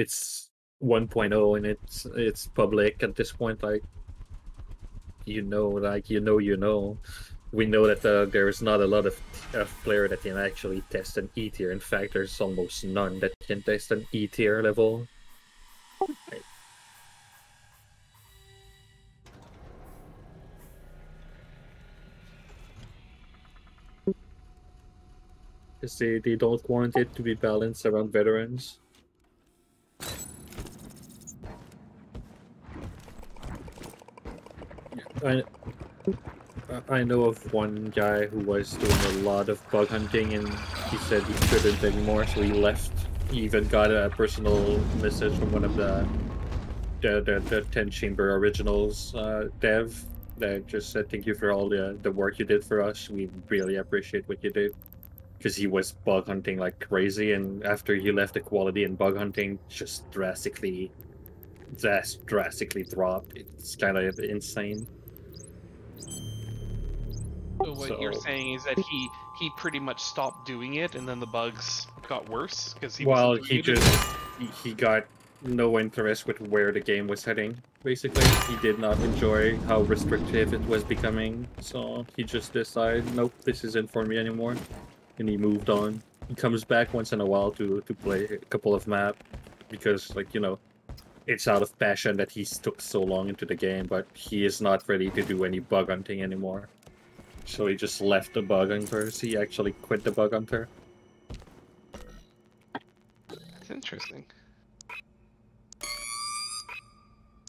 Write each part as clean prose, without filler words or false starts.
it's 1.0 and it's public at this point. Like we know that there's not a lot of player that can actually test an E tier. In fact, there's almost none that can test an E tier level. Because they don't want it to be balanced around veterans. I know of one guy who was doing a lot of bug hunting and he said he couldn't anymore, so he left. He even got a personal message from one of the 10 Chamber Originals dev that just said thank you for all the work you did for us. We really appreciate what you did. Because he was bug hunting like crazy, and after he left, the quality in bug hunting just drastically dropped. It's kind of insane. So what you're saying is that he pretty much stopped doing it, and then the bugs got worse because he he got no interest with where the game was heading. Basically, he did not enjoy how restrictive it was becoming, so he just decided, nope, this isn't for me anymore, and he moved on. He comes back once in a while to play a couple of maps because, like, you know, it's out of passion that he took so long into the game, but he is not ready to do any bug hunting anymore. So he just left the bug hunters. He actually quit the bug hunter. That's interesting.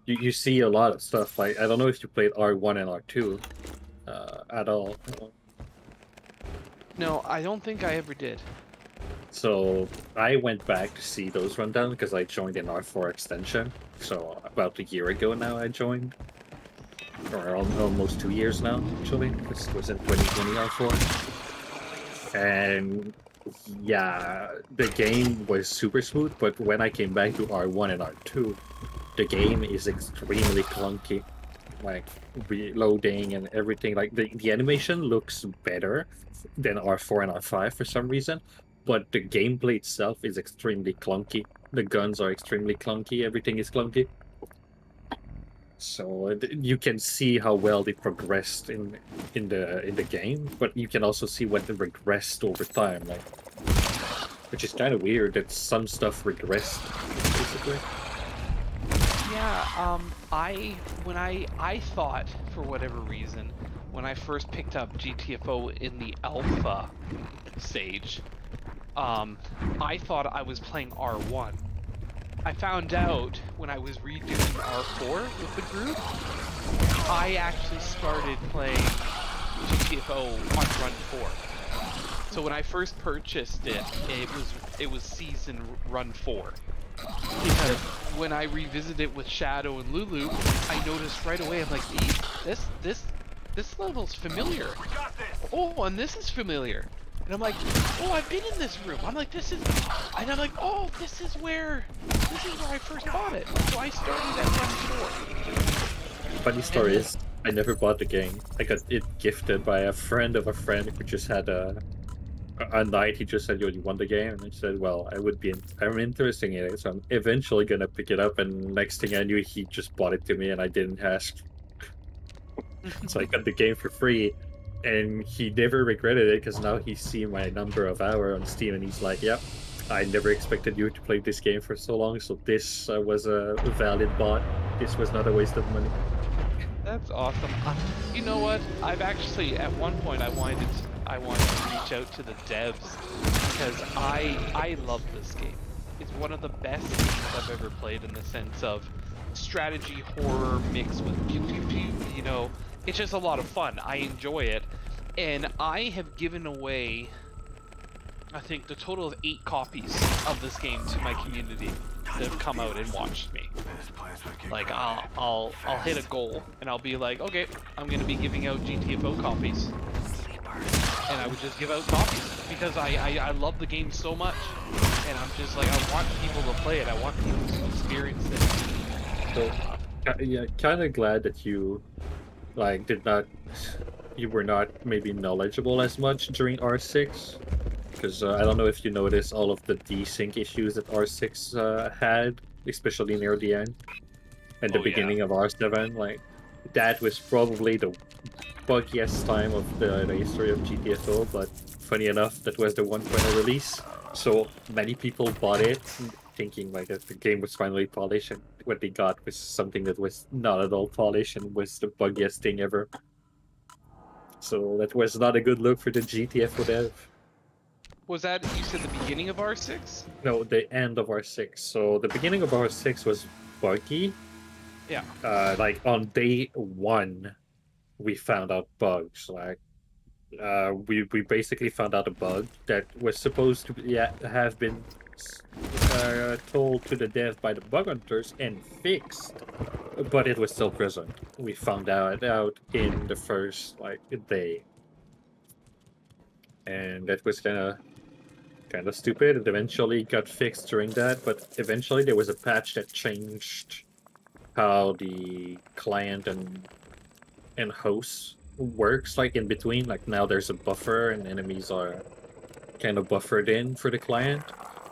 You see a lot of stuff. Like, I don't know if you played R1 and R2 at all. No, I don't think I ever did. So I went back to see those rundown because I joined an R4 extension. So about a year ago now I joined. Or almost 2 years now, actually. This was in 2020 R4. And yeah, the game was super smooth, but when I came back to R1 and R2, the game is extremely clunky. Like, reloading and everything. Like, the animation looks better than R4 and R5 for some reason, but the gameplay itself is extremely clunky. The guns are extremely clunky, everything is clunky. So you can see how well they progressed in the game, but you can also see what they regressed over time, like, which is kind of weird that some stuff regressed, basically. Yeah, I thought, for whatever reason, when I first picked up GTFO in the alpha stage, I thought I was playing R1. I found out when I was redoing R4 with the group, I actually started playing GTFO on Run 4. So when I first purchased it, it was season Run 4. Because when I revisited it with Shadow and Lulu, I noticed right away, I'm like, this level's familiar. Oh, and this is familiar. And I'm like, oh, I've been in this room. I'm like, this is, and I'm like, oh, this is where I first bought it. So I started at Run 4. Funny story is, I never bought the game. I got it gifted by a friend of a friend who just had a night. He just said, yo, you want the game? And I said, well, I'm interested in it, so I'm eventually gonna pick it up. And next thing I knew, he just bought it to me and I didn't ask. So I got the game for free. And he never regretted it because now he's seen my number of hours on Steam and he's like, yep, I never expected you to play this game for so long, so this was a valid bot. This was not a waste of money. That's awesome. You know what? I've actually, at one point, I wanted to reach out to the devs because I love this game. It's one of the best games I've ever played in the sense of strategy horror mixed with pew pew pew, you know. It's just a lot of fun. I enjoy it. And I have given away, I think, the total of 8 copies of this game to my community that have come out and watched me. Like, I'll hit a goal, and I'll be like, okay, I'm going to be giving out GTFO copies. And I would just give out copies, because I love the game so much. And I'm just like, I want people to play it. I want people to experience it. So, yeah, kind of glad that you... like, you were not maybe knowledgeable as much during R6, because I don't know if you noticed all of the desync issues that R6 had, especially near the end and the Oh yeah. beginning of R7. Like that was probably the buggiest time of the history of GTFO. But funny enough, that was the 1.0 release, so many people bought it thinking like that the game was finally polished, and what they got was something that was not at all polished and was the buggiest thing ever. So that was not a good look for the GTFO dev. Was that you said the beginning of R6? No, the end of R6. So the beginning of R6 was buggy. Yeah. Like on day one, we found out bugs. Like we basically found out a bug that was supposed to have been told to the dev by the bug hunters and fixed, but it was still present. We found out in the first like day, and that was kind of stupid. It eventually got fixed during that, but eventually there was a patch that changed how the client and host works, like in between. Like now there's a buffer and enemies are kind of buffered in for the client,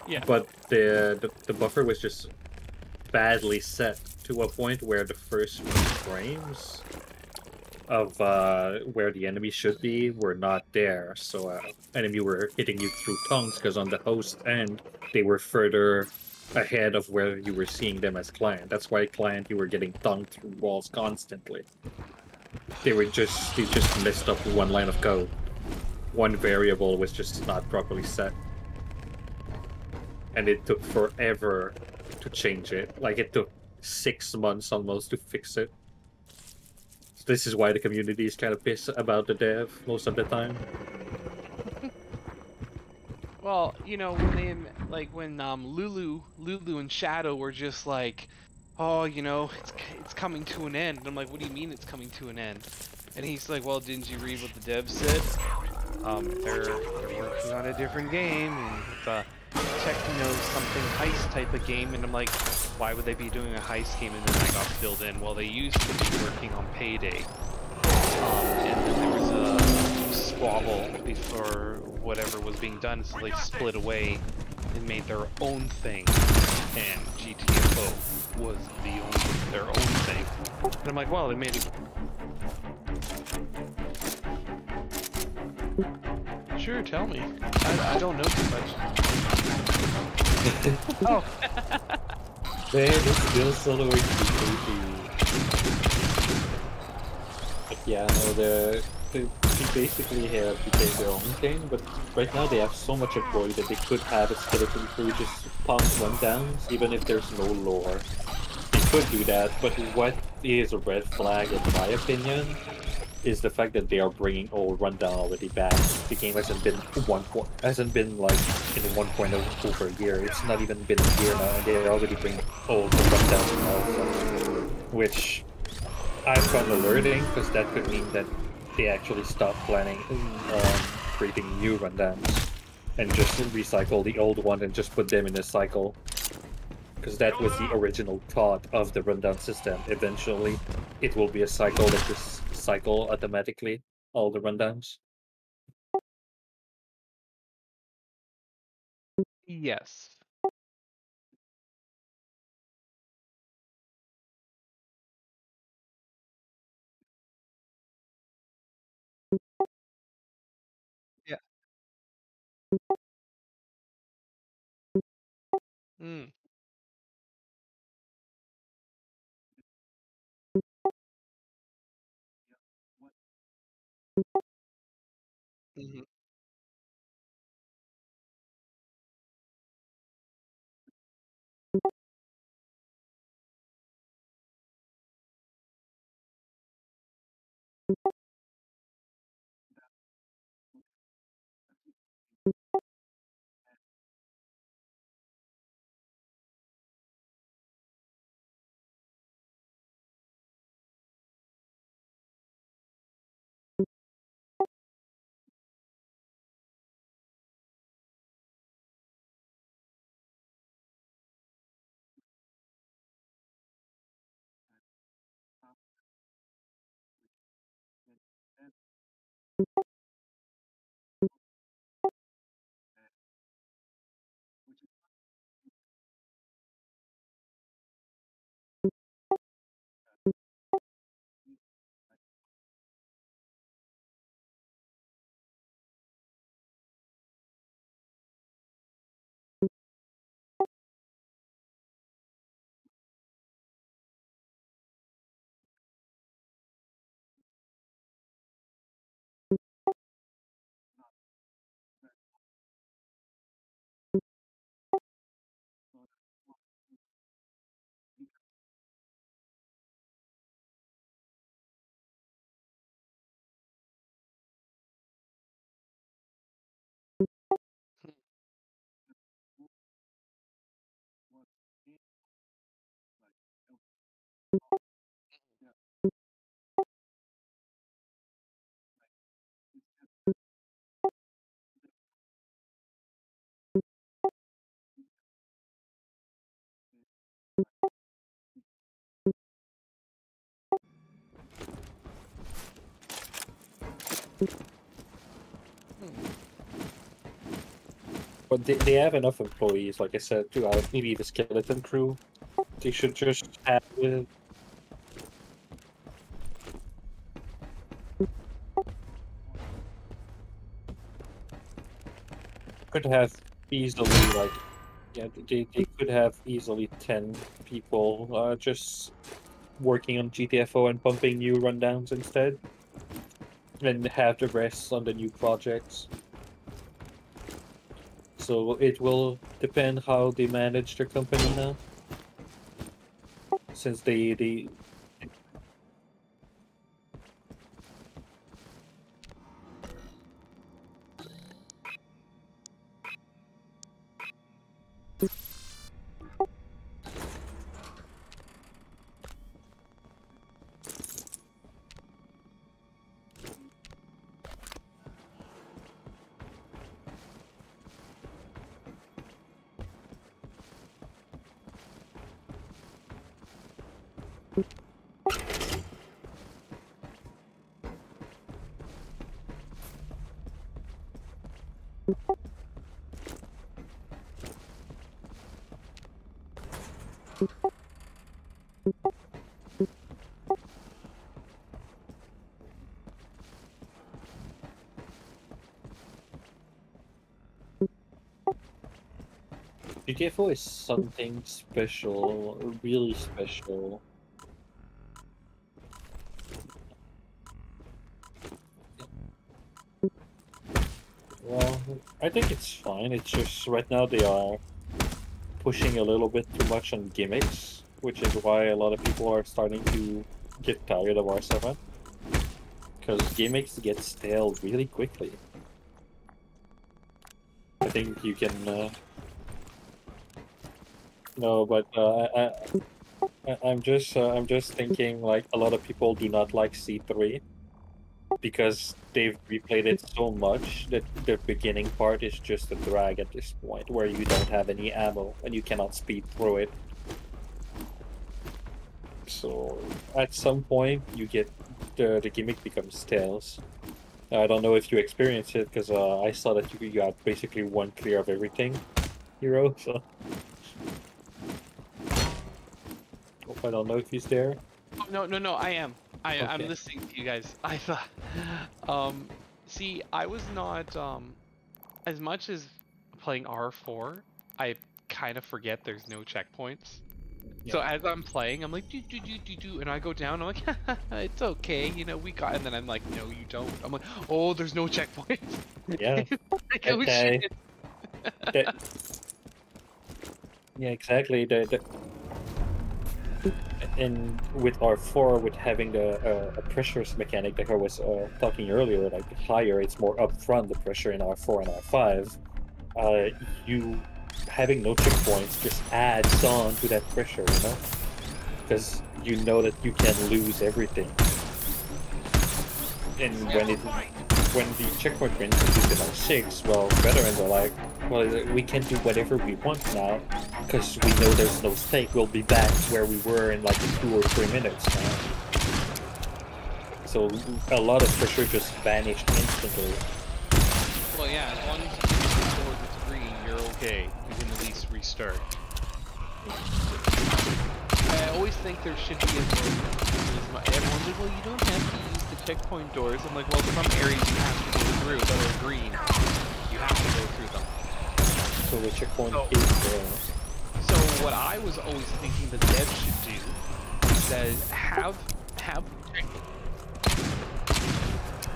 Yeah. but the buffer was just badly set to a point where the first few frames of where the enemy should be were not there. So enemy were hitting you through tongues because on the host end they were further ahead of where you were seeing them as client. That's why client you were getting tongued through walls constantly. They just messed up one line of code. One variable was just not properly set. And it took forever to change it. Like it took 6 months almost to fix it. So this is why the community is kind of pissed about the dev most of the time. Well, when when Lulu and Shadow were just like, oh, it's coming to an end. And I'm like, what do you mean it's coming to an end? And he's like, well, didn't you read what the dev said? They're working on a different game, and it's a techno something heist type of game. And I'm like, why would they be doing a heist game? And then I got filled in. Well, they used to be working on Payday. And then there was a squabble before whatever was being done, so they split away and made their own thing. And GTFO was their own thing. And I'm like, well, they made it. Sure, tell me. I don't know too much. Oh, man, this still soloing creepy. Yeah, no, they basically have became their own thing, but right now they have so much employee that they could have a skeleton crew just pump rundowns, even if there's no lore. They could do that, but what is a red flag, in my opinion, is the fact that they are bringing old rundown already back. The game hasn't been like in 1.0 over a year. It's not even been a year now, and they're already bringing old rundown now, which I found alerting because that could mean that they actually stopped planning on creating new rundowns and just recycle the old one and just put them in a cycle. Because that was the original thought of the rundown system. Eventually, it will be a cycle that just cycle automatically all the rundowns. Yes. Yeah. Mm. Hmm. But they have enough employees, like I said, to maybe the skeleton crew. They should just have could have easily like yeah they could have easily 10 people just working on GTFO and pumping new rundowns instead, and have the rest on the new projects. So it will depend how they manage their company now, since they GTFO is something special, really special. Well, I think it's fine. It's just right now they are pushing a little bit too much on gimmicks, which is why a lot of people are starting to get tired of R7. Because gimmicks get stale really quickly. I think you can. No, but I'm just thinking like a lot of people do not like C3 because they've replayed it so much that the beginning part is just a drag at this point, where you don't have any ammo and you cannot speed through it. So at some point you get the gimmick becomes stale. I don't know if you experience it because I saw that you got basically one clear of everything, hero. So hope I don't know if he's there. Oh, no, I am. Okay. I'm listening to you guys. I thought, see, I was not, as much as playing R4, I kind of forget there's no checkpoints. Yeah. So as I'm playing, I'm like, do, and I go down, I'm like, it's okay, you know, we got, and then I'm like, no, you don't. I'm like, oh, there's no checkpoints. Yeah. Like, oh, shit. Yeah, exactly. And with R4, with having the pressures mechanic that I was talking earlier, like higher, it's more upfront, the pressure in R4 and R5. You having no checkpoints just adds on to that pressure, you know? Because you know that you can lose everything. And when the checkpoint were introduced in R6, well, veterans are like, well, we can do whatever we want now, because we know there's no stake. We'll be back where we were in like 2 or 3 minutes now. So a lot of pressure just vanished instantly. Well, yeah, as long as you can score the green, you're okay. You can at least restart. I always think there should be a mode. Everyone's like, well, you don't have to use the checkpoint doors. I'm like, well, some areas you have to go through that are green. You have to go through them. So the checkpoint is there. So what I was always thinking the devs should do is that have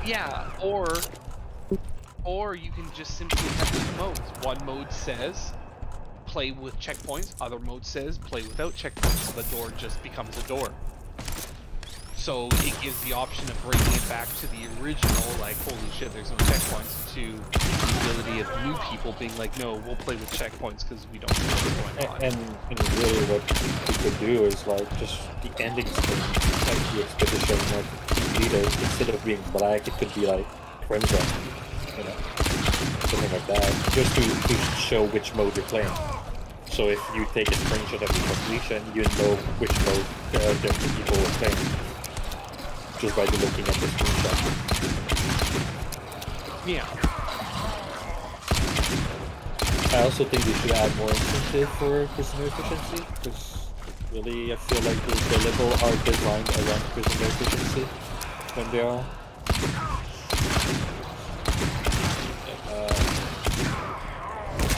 yeah, or you can just simply have two modes. One mode says play with checkpoints, other mode says play without checkpoints, so the door just becomes a door. So it gives the option of bringing it back to the original, like, holy shit, there's no checkpoints, to the ability of new people being like, no, we'll play with checkpoints because we don't know what's going on. And really what you could do is, like, just the ending screen, like the expedition, like, leaders, instead of being black, it could be, like, crimson, you know, something like that, just to show which mode you're playing. So if you take a screenshot of the completion, you know which mode the people are playing just by looking at the screenshot. Yeah. I also think they should add more incentive for prisoner efficiency, because really I feel like the level are designed around prisoner efficiency when they are.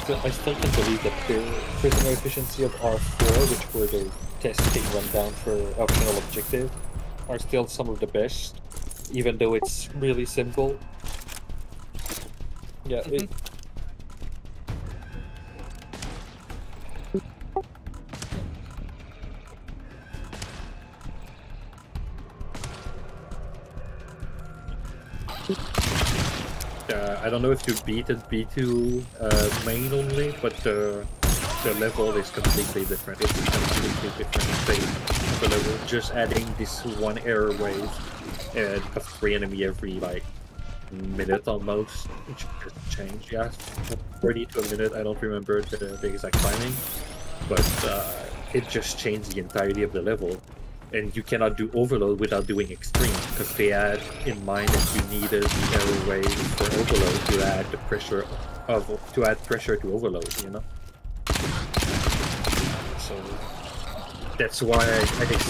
I still can't believe that the prisoner efficiency of R4, which were the testing rundown for optional objective, are still some of the best, even though it's really simple. Yeah, I don't know if you beat it B2 main only, but the level is completely different. It's a completely different state of the level. Just adding this one error wave of 3 enemy every like minute almost, which just changed. Yeah, 40 to a minute. I don't remember the exact timing, but it just changed the entirety of the level. And you cannot do overload without doing extreme, because they had in mind that you needed the error wave for overload to add the pressure to overload, you know. So that's why I guess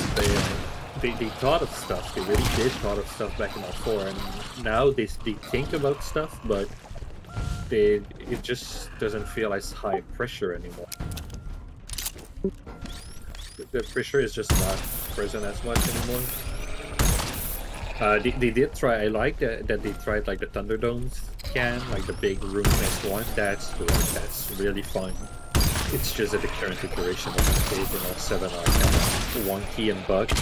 they thought of stuff. They really did thought of stuff back in R4, and now they think about stuff, but it just doesn't feel as high pressure anymore. The pressure is just not present as much anymore. They did try. I like that they tried like the Thunderdomes can, like the big room S1. That's really fun. It's just that the current iteration of the stage in R7 are kind of wonky and bugged.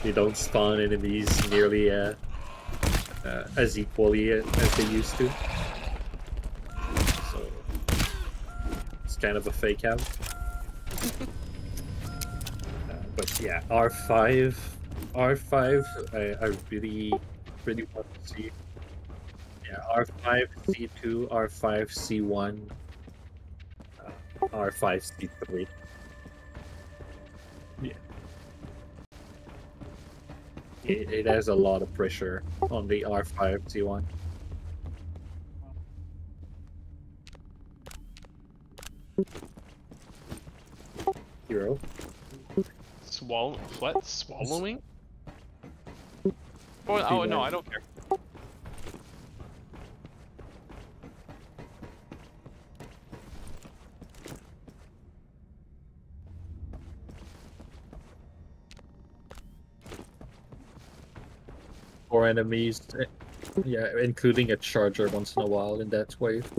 They don't spawn enemies nearly as equally as they used to. So it's kind of a fake out. But yeah, R5, I really want to see. Yeah, R5, C2, R5, C1, R5, C3. Yeah. It has a lot of pressure on the R5, C1. Hero. What? Swallowing? Oh no, I don't care. Or enemies, yeah, including a charger once in a while in that wave.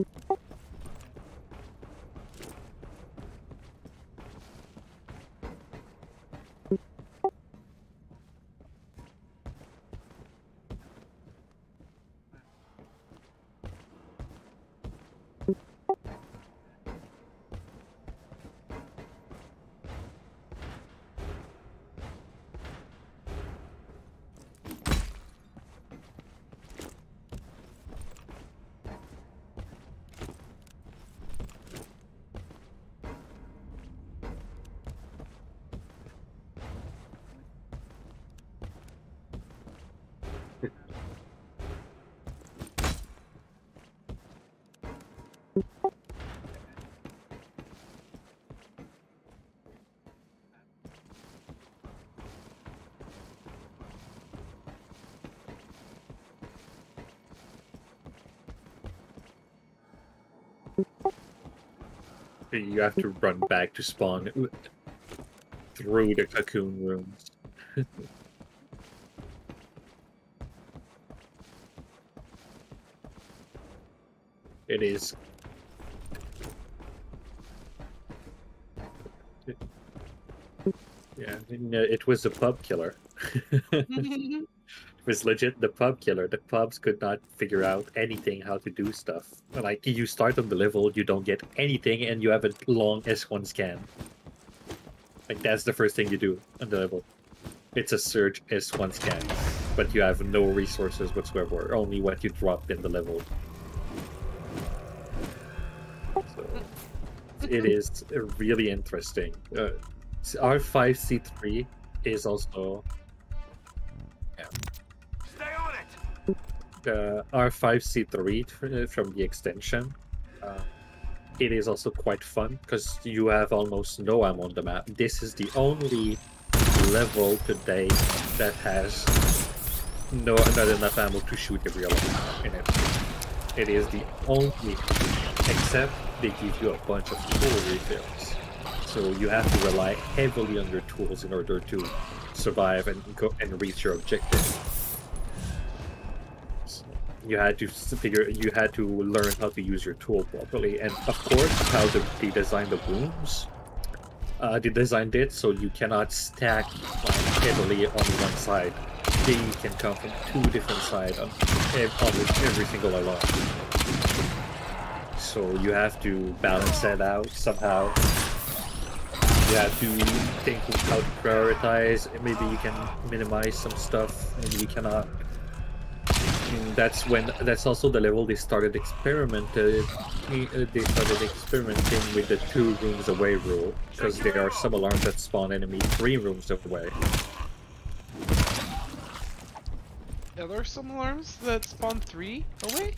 You have to run back to spawn through the cocoon rooms. It is. Yeah, it was a pub killer. It was legit the pub killer. The pubs could not figure out anything how to do stuff. Like, you start on the level, you don't get anything, and you have a long S1 scan. Like, that's the first thing you do on the level. It's a surge S1 scan, but you have no resources whatsoever, only what you dropped in the level. So, it is really interesting. R5C3 is also Stay on it. the R5C3 from the extension. It is also quite fun because you have almost no ammo on the map. This is the only level today that has not enough ammo to shoot the real ammo in it. It is the only, except they give you a bunch of tool refills. So you have to rely heavily on your tools in order to survive and go and reach your objective. So you had to learn how to use your tool properly, and of course how they designed the rooms. They designed it so you cannot stack heavily on one side. They can come from two different sides on almost every single alarm. So you have to balance that out somehow. You have to think of how to prioritize. Maybe you can minimize some stuff, maybe you cannot. And that's also the level they started experimenting with the 2 rooms away rule, because there are some alarms that spawn enemy 3 rooms away. Yeah, there are some alarms that spawn 3 away?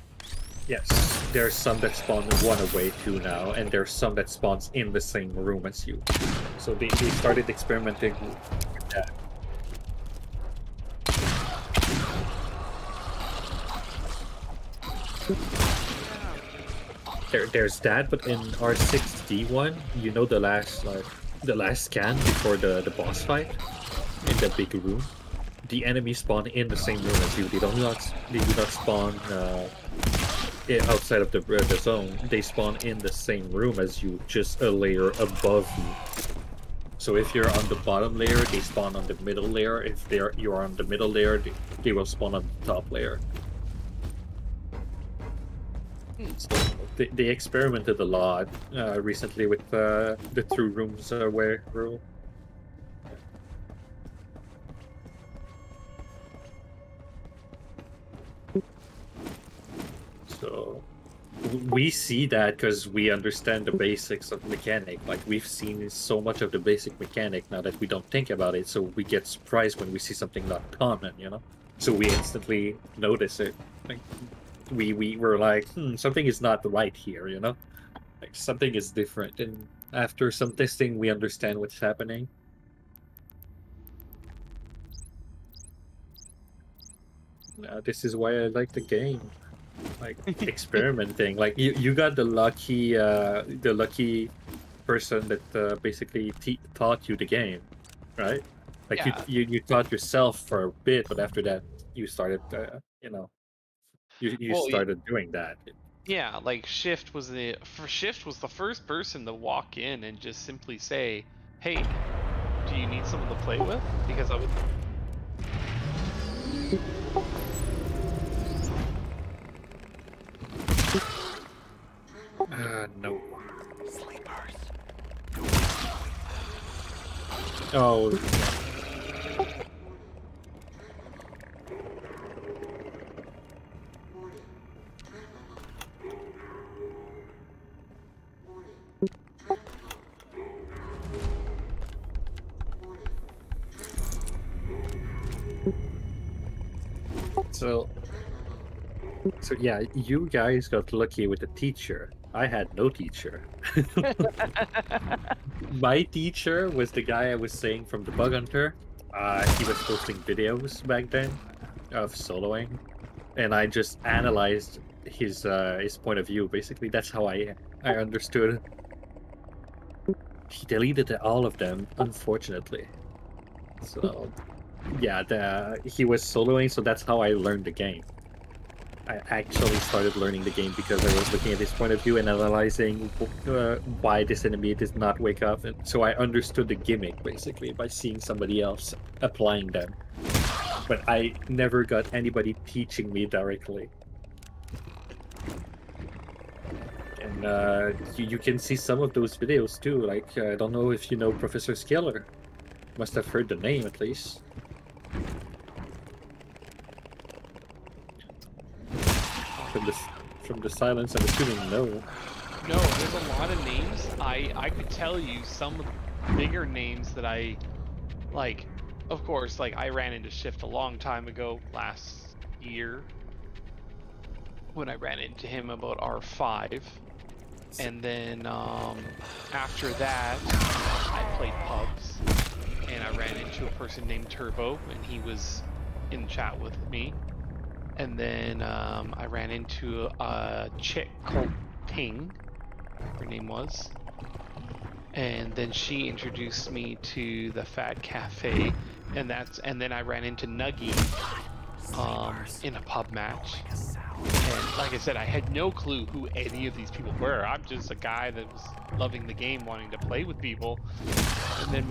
Yes, there are some that spawn 1 away too now, and there's some that spawns in the same room as you. So they started experimenting with that. There's that, but in R6D1, you know the last scan before the boss fight in the big room, the enemies spawn in the same room as you. They do not spawn outside of the zone. They spawn in the same room as you, just a layer above you. So if you're on the bottom layer, they spawn on the middle layer. If you're on the middle layer, they will spawn on the top layer. So they experimented a lot recently with the 2 rooms away rule. So we see that because we understand the basics of mechanic. Like, we've seen so much of the basic mechanic now that we don't think about it, so we get surprised when we see something not common, you know? So we instantly notice it. Like, we were like, something is not right here, you know? Like, something is different, and after some testing, we understand what's happening. This is why I like the game. Like, experimenting. Like, you got the lucky person that basically taught you the game, right? Like, Yeah. you taught yourself for a bit, but after that, you started, you started doing that. Yeah, like Shift was the first person to walk in and just simply say, "Hey, do you need someone to play with?" Because I would. No. Sleepers. Oh. So yeah, you guys got lucky with the teacher. I had no teacher. My teacher was the guy I was saying from the Bug Hunter. He was posting videos back then of soloing, and I just analyzed his point of view. Basically, that's how I understood. He deleted all of them, unfortunately. So yeah, he was soloing, so that's how I learned the game. I actually started learning the game because I was looking at his point of view and analyzing why this enemy did not wake up. And so I understood the gimmick, basically, by seeing somebody else applying them. But I never got anybody teaching me directly. And you can see some of those videos too. Like, I don't know if you know Professor Scalar. Must have heard the name at least. From the silence, I'm assuming no. No, there's a lot of names. I could tell you some of the bigger names that I like. Of course, like I ran into Shift a long time ago, last year, when I ran into him about R5, and then after that, I played pubs, and I ran into a person named Turbo, and he was in chat with me, and then I ran into a chick called Ping. Her name was, and then she introduced me to the Fat Cafe, and then I ran into Nuggy in a pub match, and like I said, I had no clue who any of these people were. I'm just a guy that was loving the game, wanting to play with people. And then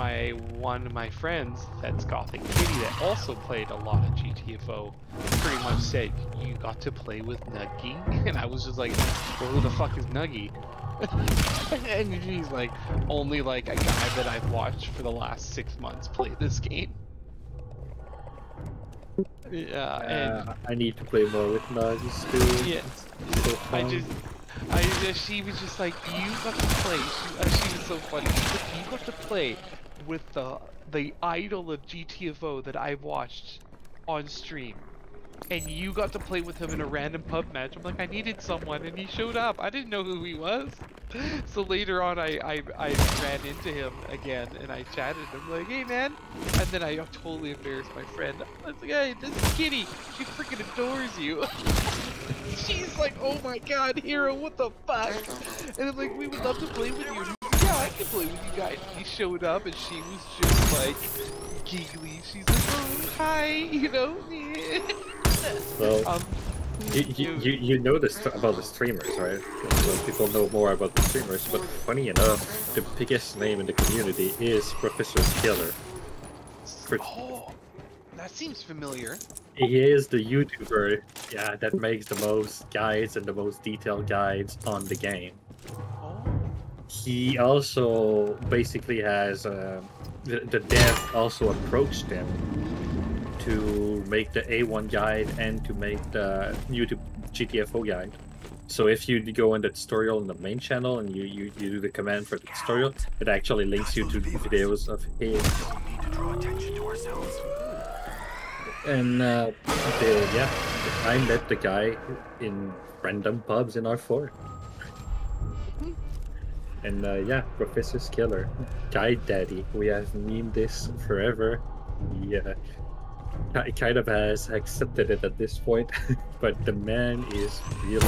one of my friends, that's Gothic Kitty, that also played a lot of GTFO, pretty much said, "You got to play with Nuggy?" And I was just like, "Well, who the fuck is Nuggy?" And he's like, "Only like a guy that I've watched for the last 6 months play this game." Yeah, and I need to play more with Nugs too. yeah, she was just like, "You got to play." She was so funny. She said, "You got to play with the idol of GTFO that I've watched on stream, and you got to play with him in a random pub match." I'm like, I needed someone, and he showed up. I didn't know who he was. So later on, I ran into him again, and I chatted. I'm like, "Hey, man," and then I totally embarrassed my friend. I was like, "Hey, this is Kitty. She freaking adores you." She's like, "Oh my god, Hero, what the fuck?" And I'm like, "We would love to play with you." And he's like, "Yeah, I can play with you guys." He showed up, and she was just like giggly. She's like, "Oh, hi," you know. Well, you know this about the streamers, right? So people know more about the streamers, but funny enough, the biggest name in the community is Professor Killer. Oh, that seems familiar. He is the YouTuber, yeah, that makes the most guides and the most detailed guides on the game. Oh. He also basically has the dev also approached him to make the A1 guide and to make the YouTube GTFO guide. So if you go in the tutorial on the main channel and you do the command for the tutorial, it actually links you to videos of his. Don't need to draw attention to ourselves. And yeah, I met the guy in random pubs in R4. And yeah, Professor's Killer, Guide Daddy. We have memed this forever. Yeah. He kind of has accepted it at this point, but the man is really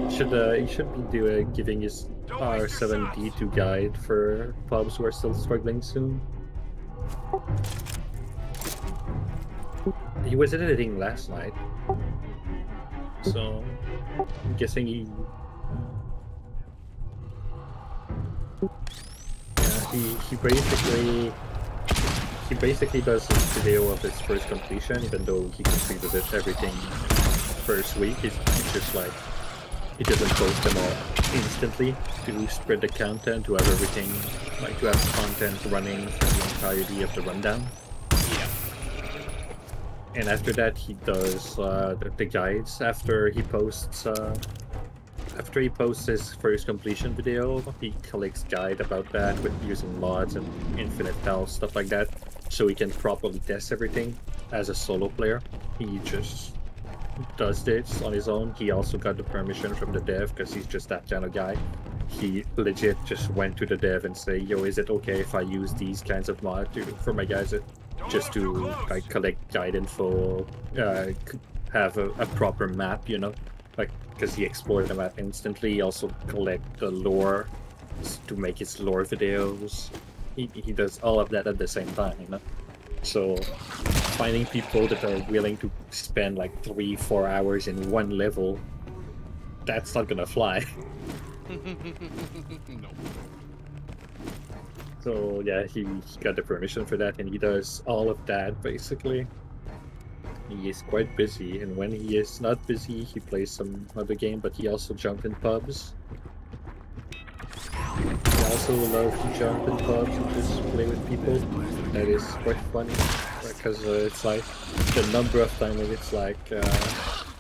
good. He should be giving his R7D2 guide for pubs who are still struggling soon. He was editing last night, so I'm guessing he basically does a video of his first completion, even though he completed everything first week. He's just like, he doesn't post them all instantly to spread the content, to have everything, like to have content running for the entirety of the rundown. Yeah. And after that, he does the guides after he posts. After he posts his first completion video, he collects guide about that with using mods and infinite health, stuff like that, so he can properly test everything as a solo player. He just does this on his own. He also got the permission from the dev because he's just that kind of guy. He legit just went to the dev and say, "Yo, is it okay if I use these kinds of mods for my guys just to like collect guide info, have a proper map, you know?" Like, because he explored the map instantly. He also collect the lore to make his lore videos. He does all of that at the same time, you know? So finding people that are willing to spend like 3-4 hours in one level, that's not gonna fly. No. So yeah, he got the permission for that, and he does all of that basically. He is quite busy, and when he is not busy, he plays some other game, but he also jumps in pubs. He also loves to jump in pubs and just play with people. That is quite funny, because it's like the number of times it's like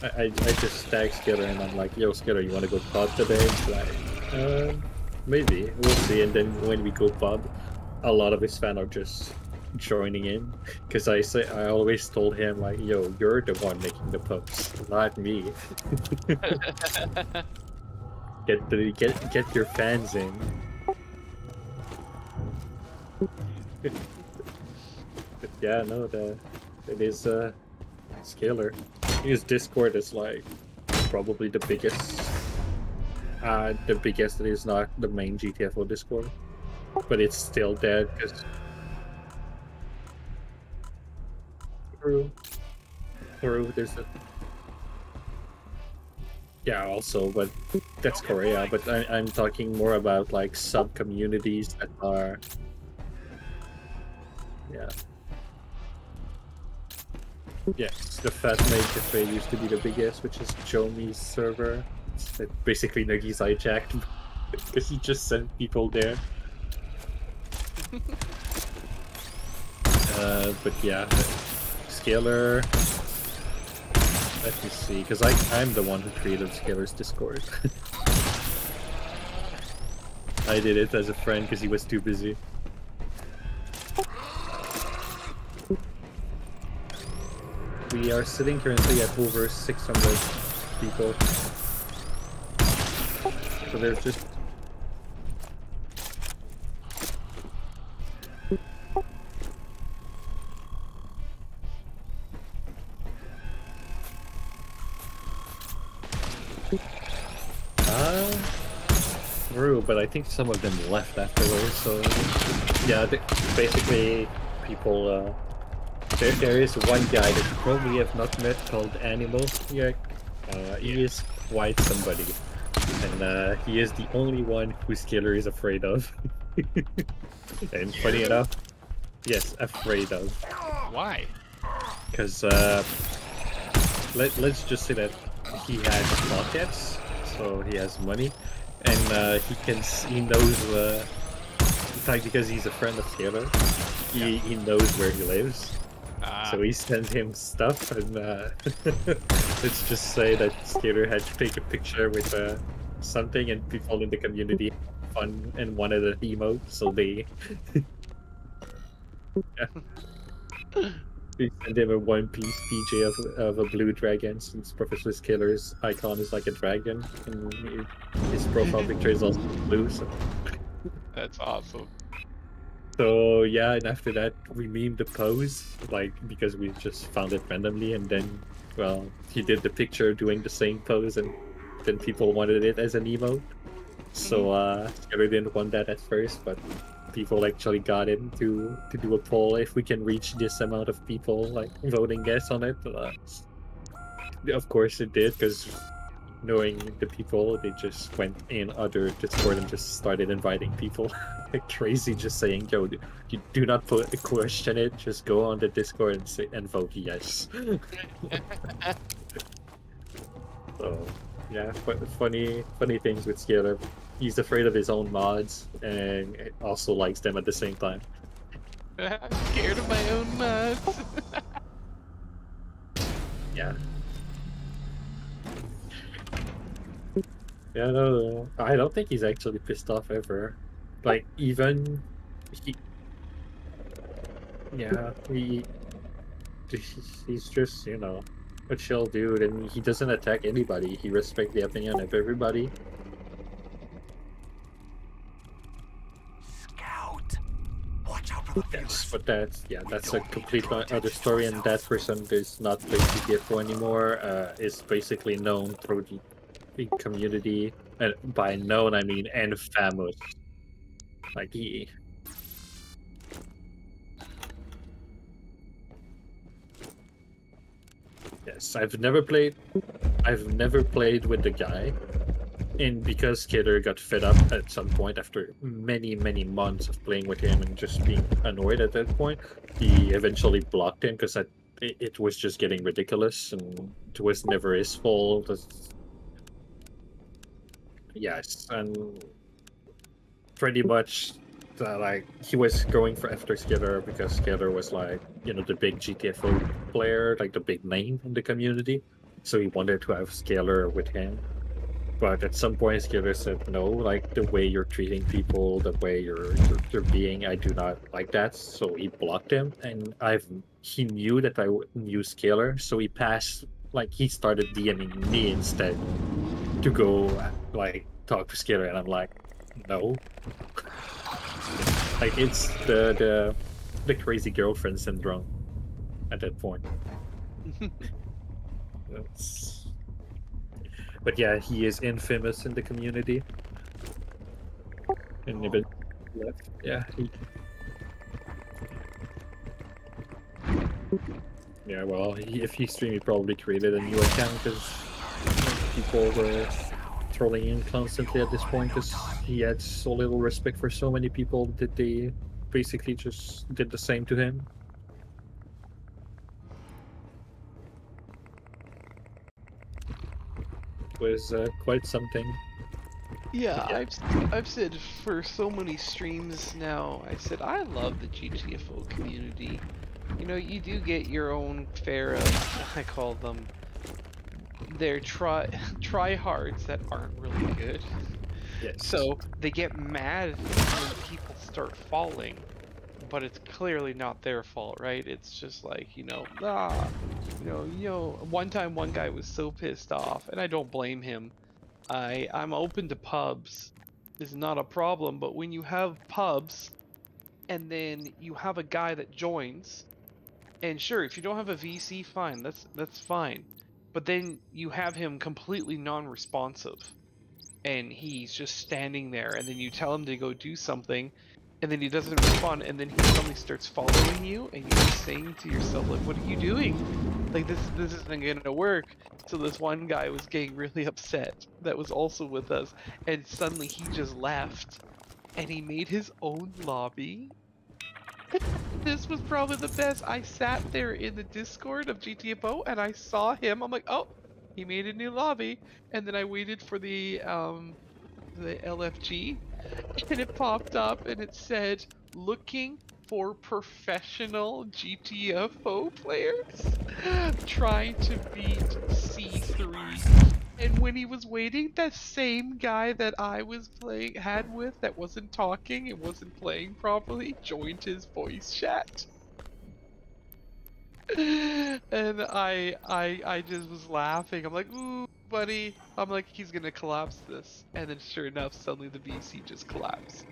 I just tagged Skitter and I'm like, yo, Skitter, you want to go pub today? He's like, maybe. We'll see. And then when we go pub, a lot of his fans are just joining in. Because I always told him, like, yo, you're the one making the posts, not me. Get your fans in. But yeah, no, it is Scalar. His Discord is like probably the biggest. The biggest that is not the main GTFO Discord, but it's still dead because through there's a yeah also, but that's Korea. But I'm talking more about like sub communities that are yeah. Yes, the Fat Mate Cafe used to be the biggest, which is Jomi's server. It's basically Nagi's hijacked because he just sent people there. But yeah, Scalar. Let me see, because I'm the one who created Scalar's Discord. I did it as a friend because he was too busy. We are sitting currently at over 600 people. So there's just... Through, but I think some of them left afterwards, so... Yeah, basically, people... There is one guy that you probably have not met called Animal. Yeah, he is quite somebody, and he is the only one who Scalar is afraid of. And funny enough, yes, afraid of. Why? Because let's just say that he has pockets, so he has money, and he knows in fact because he's a friend of Scalar, he knows where he lives. So he sends him stuff, and let's just say that Skater had to take a picture with something, and people in the community had fun and wanted an emote, so they we send him a One Piece PJ of a blue dragon, since Professor Skater's icon is like a dragon, and his profile picture is also blue. So. That's awesome. So yeah, and after that we memed the pose, like, because we just found it randomly, and then, well, he did the picture doing the same pose, and then people wanted it as an emote. So Scalar didn't want that at first, but people actually got him to do a poll if we can reach this amount of people, like, voting yes on it. Of course it did, because knowing the people, they just went in other Discord and just started inviting people like crazy, just saying, yo, you do not question it, just go on the Discord and vote yes. So yeah, funny things with Scalar. He's afraid of his own mods and also likes them at the same time. I'm scared of my own mods. Yeah. Yeah, no, I don't think he's actually pissed off ever. Like, even he's just, you know, a chill dude, and he doesn't attack anybody. He respects the opinion of everybody. Scout. Watch out for the Yes, viewers. but that's a complete other story, and that person does not play GTFO anymore. Is basically known through the community, and by known I mean and famous. Like yes, I've never played with the guy, and because Skater got fed up at some point after many months of playing with him and just being annoyed at that point, he eventually blocked him because it was just getting ridiculous, and it was never his fault. Yes, and pretty much like he was going for after Skater because Skater was, like, you know, the big GTFO player, like the big name in the community. so he wanted to have Scalar with him. But at some point, Scalar said, no, like the way you're treating people, the way you're being, I do not like that. So he blocked him, and he knew that I knew Scalar, so he passed, like he started DMing me instead to go like talk to Scalar, and I'm like, no. Like it's the crazy girlfriend syndrome at that point. That's... But yeah, he is infamous in the community. And even left. Yeah, yeah. Well, if he streamed, he probably created a new account because people were trolling him constantly at this point because he had so little respect for so many people that they basically just did the same to him. It was quite something. Yeah, Yeah. I've said for so many streams now, I said I love the GTFO community. You know, you do get your own fair of, I call them, they're tryhards that aren't really good. Yes. So they get mad when people start falling, but it's clearly not their fault, right? It's just like, one time one guy was so pissed off, and I don't blame him. I'm open to pubs. Is not a problem, but when you have pubs and then you have a guy that joins, and sure, if you don't have a VC, fine, that's fine. But then you have him completely non-responsive, and he's just standing there, and then you tell him to go do something, and then he doesn't respond, and then he suddenly starts following you, and you're just saying to yourself, like, what are you doing? Like, this isn't gonna work. So this one guy was getting really upset that was also with us, and suddenly he just left, and he made his own lobby. This was probably the best. I sat there in the Discord of GTFO, and I saw him. I'm like, oh, he made a new lobby, and then I waited for the LFG, and it popped up and it said, looking for professional GTFO players trying to beat C3. And when he was waiting, that same guy that I was had with that wasn't talking and wasn't playing properly joined his voice chat. And I just was laughing. I'm like, ooh, buddy. I'm like, he's gonna collapse this. And then sure enough, suddenly the VC just collapsed.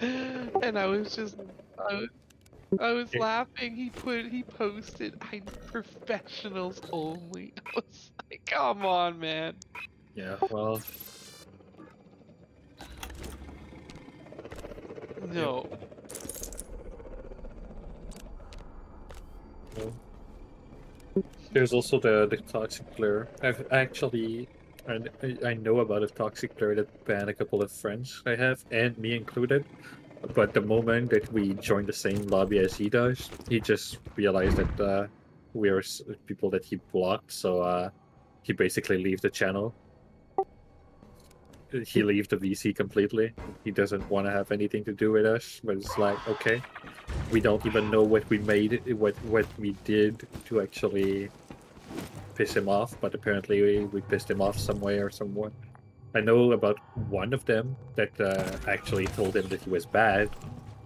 And I was just, I was laughing. He posted, I'm professionals only. I was like, come on, man. Yeah. Well. No. Yeah. There's also the toxic player. I've actually I know about a toxic player that banned a couple of friends I have, and me included. But the moment that we joined the same lobby as he does, he just realized that we are people that he blocked, so he basically leaves the channel. He leaves the VC completely. He doesn't want to have anything to do with us. But it's like, okay, we don't even know what we made, what we did to actually piss him off. But apparently we pissed him off some way or someone. I know about one of them that actually told him that he was bad,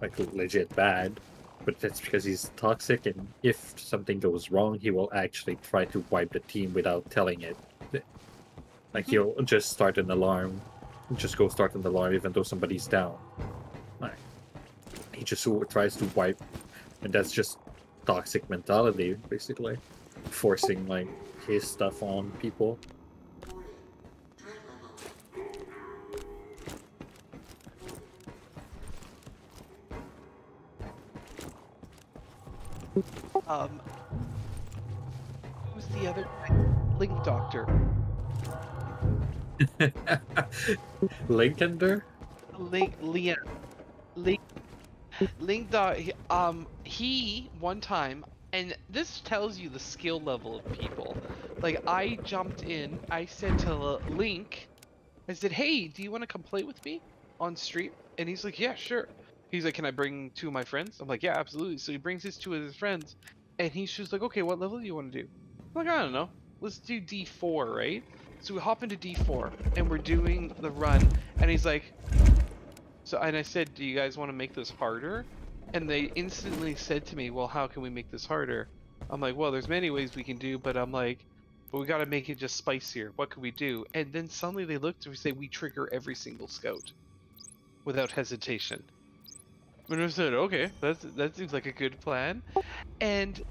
like legit bad. But that's because he's toxic, and if something goes wrong, he will actually try to wipe the team without telling it. Like he'll just start an alarm, just go start an alarm even though somebody's down. Like, he just tries to wipe, and that's just toxic mentality, basically, forcing like his stuff on people. Who's the other guy? Link Doctor. Linkender? Link Doc. He one time, and this tells you the skill level of people. Like, I jumped in, I said to Link, I said, hey, do you want to come play with me on stream? And he's like, yeah, sure. He's like, can I bring two of my friends? I'm like, yeah, absolutely. So he brings his two of his friends, and he's just like, okay, what level do you want to do? I'm like, I don't know. let's do D4, right? So we hop into D4 and we're doing the run, and he's like, and I said, do you guys want to make this harder? And they instantly said to me, well, how can we make this harder? I'm like, well, there's many ways we can do, but I'm like, but we got to make it just spicier. What could we do? And then suddenly they looked and we say, we trigger every single scout without hesitation. And I said, okay, that seems like a good plan. And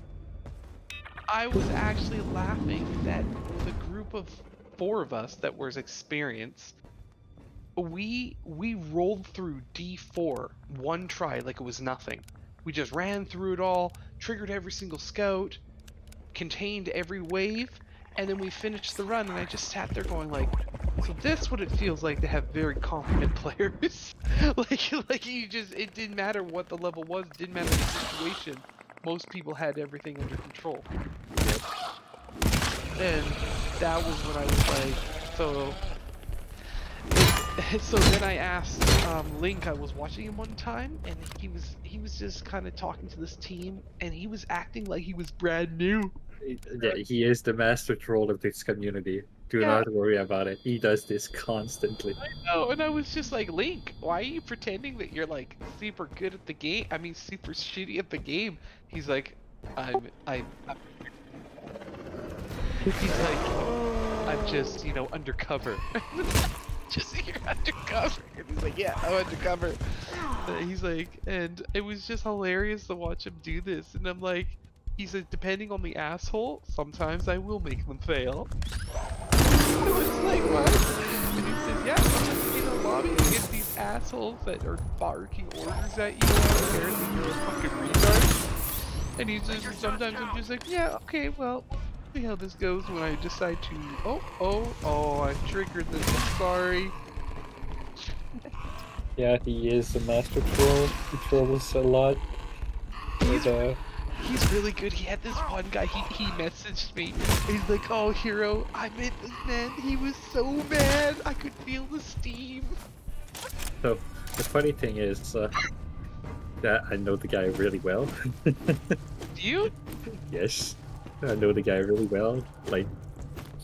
I was actually laughing that the group of 4 of us that was experienced, we rolled through D4 one try like it was nothing. We just ran through it all, triggered every single scout, contained every wave, and then we finished the run, and I just sat there going like, so that's what it feels like to have very confident players. like you just, it didn't matter what the level was, it didn't matter the situation. Most people had everything under control. And that was when I was like, so then I asked Link. I was watching him one time, and he was just kind of talking to this team, and he was acting like he was brand new. Yeah, he is the master troll of this community. Do not worry about it. He does this constantly. I know, and I was just like, Link, why are you pretending that you're like super good at the game? I mean, super shitty at the game. He's like, he's like, I'm just, you know, undercover. Just you're undercover. And he's like, yeah, I'm undercover. He's like, and it was just hilarious to watch him do this. And I'm like, he said, depending on the asshole, sometimes I will make them fail. I was like, what? And he said, yeah, I'm in a lobby against these assholes that are barking orders at you. Apparently you're a fucking retard. And he's just, sometimes I'm just like, yeah, okay, well, see how this goes when I decide to, oh, I triggered this, I'm sorry. Yeah, he is a master troll. He trolls a lot. He's really good. He had this one guy, he messaged me. He's like, oh, Hero, I met this man. He was so mad. I could feel the steam. So, the funny thing is, that I know the guy really well. Do you? Yes, I know the guy really well. Like,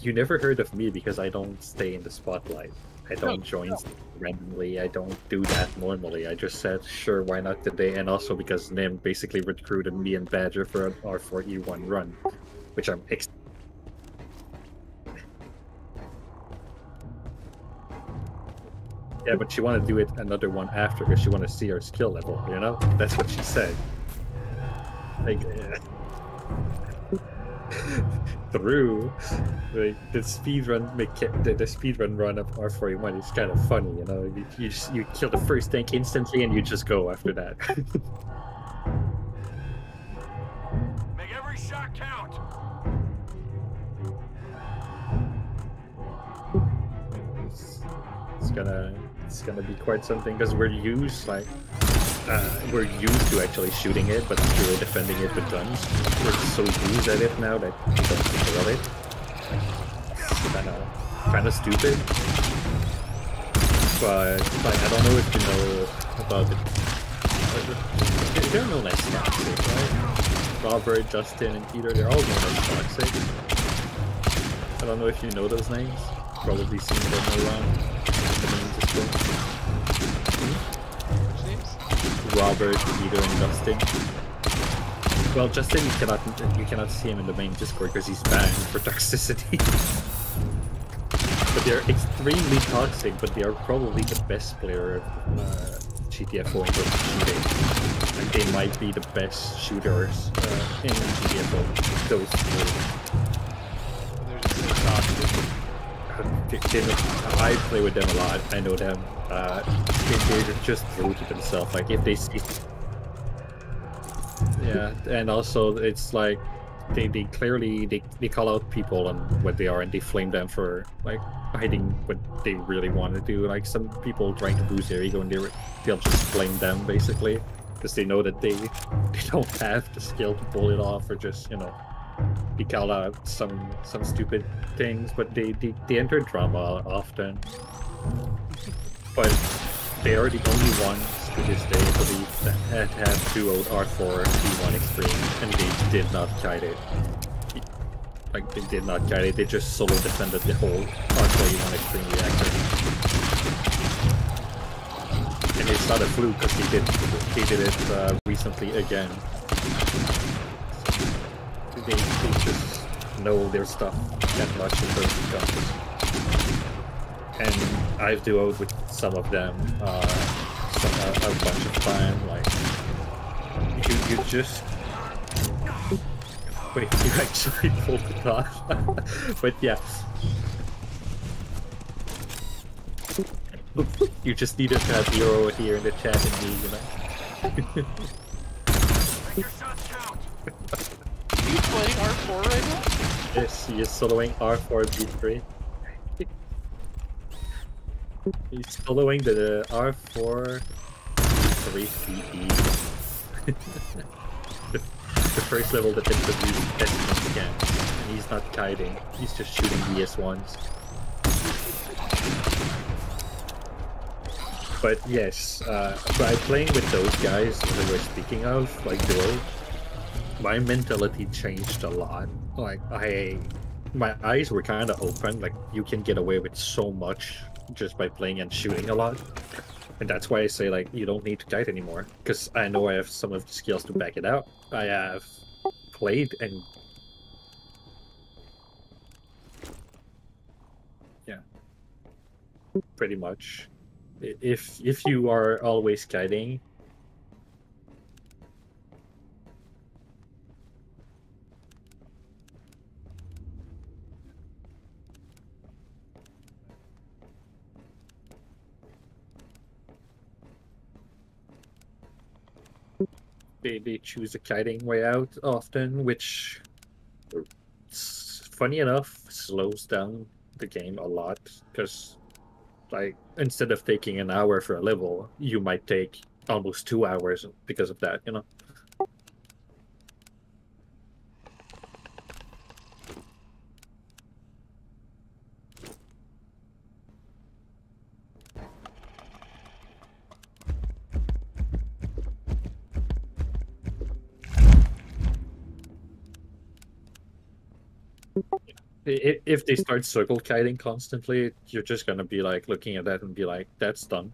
you never heard of me because I don't stay in the spotlight. I don't join randomly. I don't do that normally. I just said, sure, why not today? And also because Nim basically recruited me and Badger for an R4E1 run, which I'm yeah, but she wanted to do it another one after because she wanted to see our skill level, you know? That's what she said. Like, through like, the speedrun, the speedrun run of R4E1 is kind of funny, you know? You kill the first tank instantly and you just go after that. Make every shot count. It's gonna be quite something because we're used to actually shooting it, but still defending it with guns. We're so used at it now that we don't think about it. It's kind of stupid. But like, I don't know if you know about it. They're known as toxic, right? Robert, Justin, and Peter, they're all known as toxic. I don't know if you know those names. Probably seen them around. Which names? Robert, Peter, and Justin. Well, Justin, you cannot see him in the main Discord because he's banned for toxicity. But they're extremely toxic, but they are probably the best player of GTFO in terms of shooting. Like, they might be the best shooters in GTFO. Those two. They're just so toxic. I play with them a lot. I know them. They're just true to themselves. Like if they see, yeah, and also it's like they clearly they call out people on what they are and they flame them for like hiding what they really want to do. Like some people trying to boost their ego and they'll just flame them basically because they know that they don't have the skill to pull it off or just they call out some stupid things, but they enter drama often. But they are the only ones to this day, I believe, that have duoed R4 E1 Extreme, and they did not kite it. Like, they did not guide it, they just solo defended the whole R4B3PE extreme reactor. And it's not a fluke, because he did it recently again. They just know their stuff that much in terms of guns. And I've duoed with some of them a bunch of time. Like, you just wait, you actually pulled it off. But yeah, you just needed to have Euro here in the chat and me, you know. Make your shots count. Are you playing R4 right now? Yes, he is soloing R4B3. He's soloing the R4B3PE. the first level that introduced testing scans. And he's not kiting, he's just shooting DS1s. But yes, by playing with those guys that we're speaking of, like Duo, my mentality changed a lot. Like, my eyes were kind of open, like, you can get away with so much just by playing and shooting a lot. And that's why I say, like, you don't need to kite anymore, because I know I have some of the skills to back it out. I have played and... yeah. Pretty much. If you are always kiting, they choose a kiting way out often, which, funny enough, slows down the game a lot, because, like, instead of taking an hour for a level, you might take almost 2 hours because of that, you know? If they start circle kiting constantly, you're just gonna be like looking at that and be like, that's done.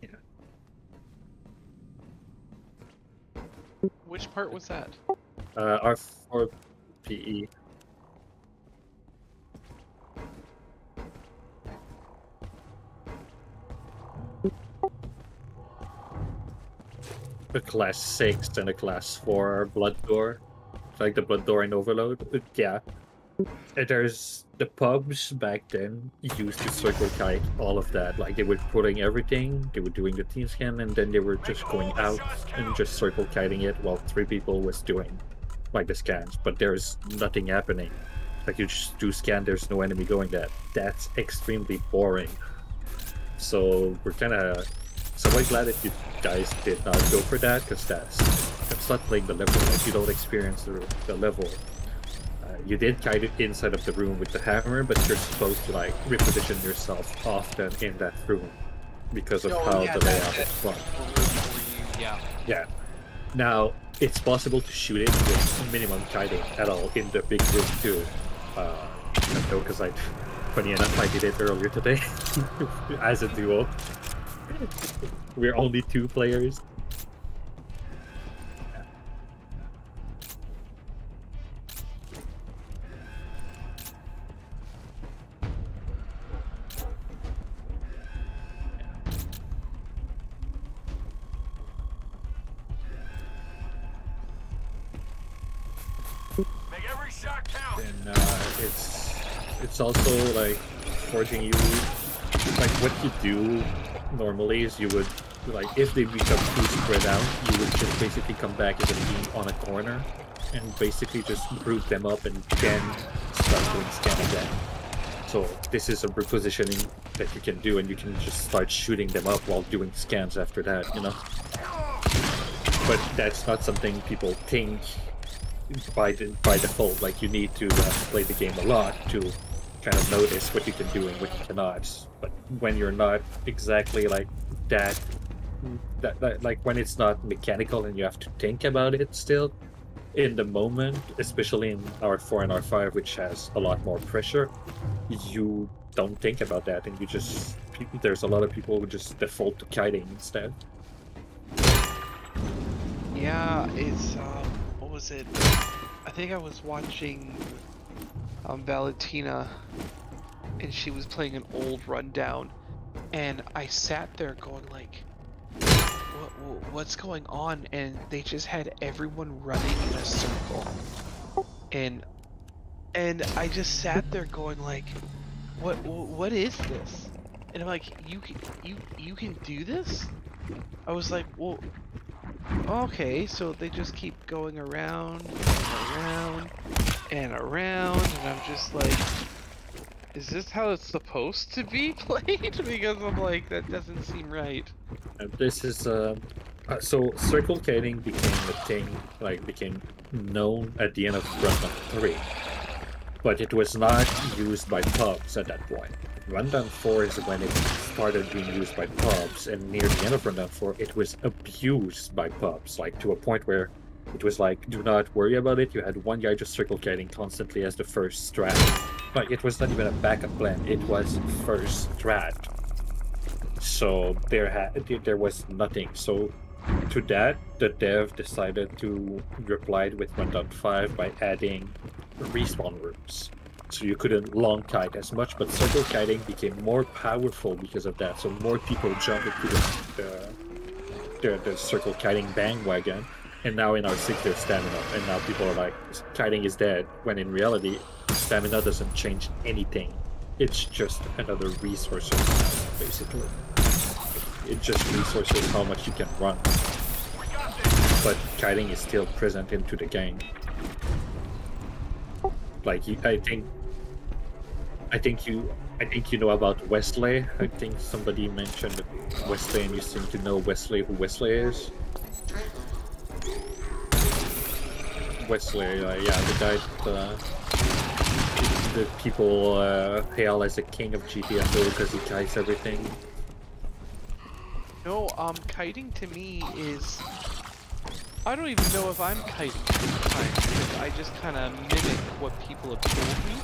Yeah. Which part was that? R4PE. A class 6 and a class 4 blood door, like the blood door in Overload. Yeah, there's the pubs back then used to circle kite all of that. Like, they were putting everything, they were doing the team scan, and then they were just going out and just circle kiting it while 3 people was doing like the scans. But there's nothing happening. Like, you just do scan, there's no enemy going there. That's extremely boring. So we're kind of somewhat glad that you guys did not go for that, because that's not playing the level. Like, you don't experience the level. You did kite it inside of the room with the hammer, but you're supposed to, like, reposition yourself often in that room because of how the layout is run. Yeah. Now, it's possible to shoot it with minimum kiting at all in the big room too. I know, because funny enough, I did it earlier today as a duo. We're only 2 players. Make every shot count. And it's also like forcing you, like, what you do normally is you would, like, if they become too spread out, you would just basically come back as a team on a corner and basically just group them up and then start doing scan again. So this is a repositioning that you can do, and you can just start shooting them up while doing scans after that, you know? But that's not something people think by default. Like, you need to play the game a lot to kind of notice what you can do and what you cannot. But when you're not exactly like that, like when it's not mechanical and you have to think about it still in the moment, especially in R4 and R5, which has a lot more pressure, you don't think about that, and you just there's a lot of people who just default to kiting instead. Yeah, it's what was it? I think I was watching Valentina, and she was playing an old rundown, and I sat there going like, what's going on? And they just had everyone running in a circle, and I just sat there going like, what is this? And I'm like, you can do this? I was like, well, okay, so they just keep going around and around and around, and I'm just like, is this how it's supposed to be played? Because I'm like, that doesn't seem right. And this is so circle kiting became a thing, like became known at the end of Rundown 3, but it was not used by pubs at that point. Rundown 4 is when it started being used by pubs, and near the end of Rundown 4, it was abused by pubs, like to a point where it was like, do not worry about it. You had one guy just circle kiting constantly as the first strat. But it was not even a backup plan, it was first strat. So there was nothing. So to that, the dev decided to reply with Rundown 5 by adding respawn rooms. So you couldn't long kite as much, but circle kiting became more powerful because of that. So more people jumped into the circle kiting bandwagon. And now in R6 there's stamina, and now people are like, kiting is dead, when in reality, stamina doesn't change anything. It's just another resource, basically. It just resources how much you can run. But kiting is still present into the game. Like I think you know about Wesley. I think somebody mentioned Wesley, and you seem to know Wesley, who Wesley is. Wesley, yeah, the guy that people hail as the king of GTFO because he kites everything. No, kiting to me is, I don't even know if I'm kiting sometimes, because I just kind of mimic what people have told me.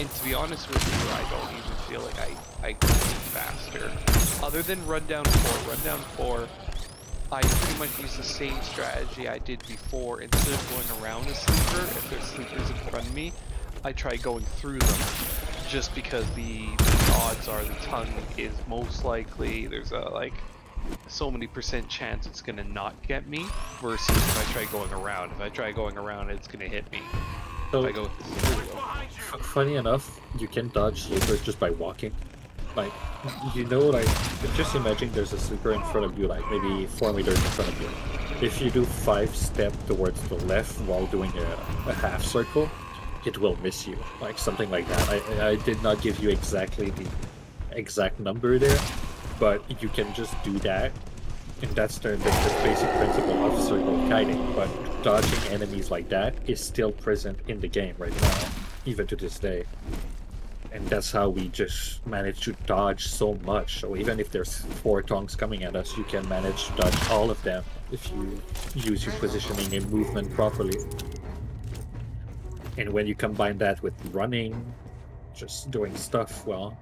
And to be honest with you, I don't even feel like I go faster. Other than Rundown 4. Rundown 4, I pretty much use the same strategy I did before. Instead of going around a sleeper, if there's sleepers in front of me, I try going through them. Just because the odds are the tongue is most likely, there's a like so many % chance it's gonna not get me, versus if I try going around. If I try going around, it's gonna hit me. So, if I go through. Funny enough, you can dodge sleepers just by walking. Like, like, just imagine there's a sleeper in front of you, like maybe 4 meters in front of you. If you do 5 steps towards the left while doing a half circle, it will miss you, like something like that. I did not give you exactly the exact number there, but you can just do that, and that's the basic principle of circle kiting. But dodging enemies like that is still present in the game right now, even to this day. And that's how we just manage to dodge so much. So even if there's 4 tongues coming at us, you can manage to dodge all of them if you use your positioning and movement properly. And when you combine that with running, just doing stuff, well,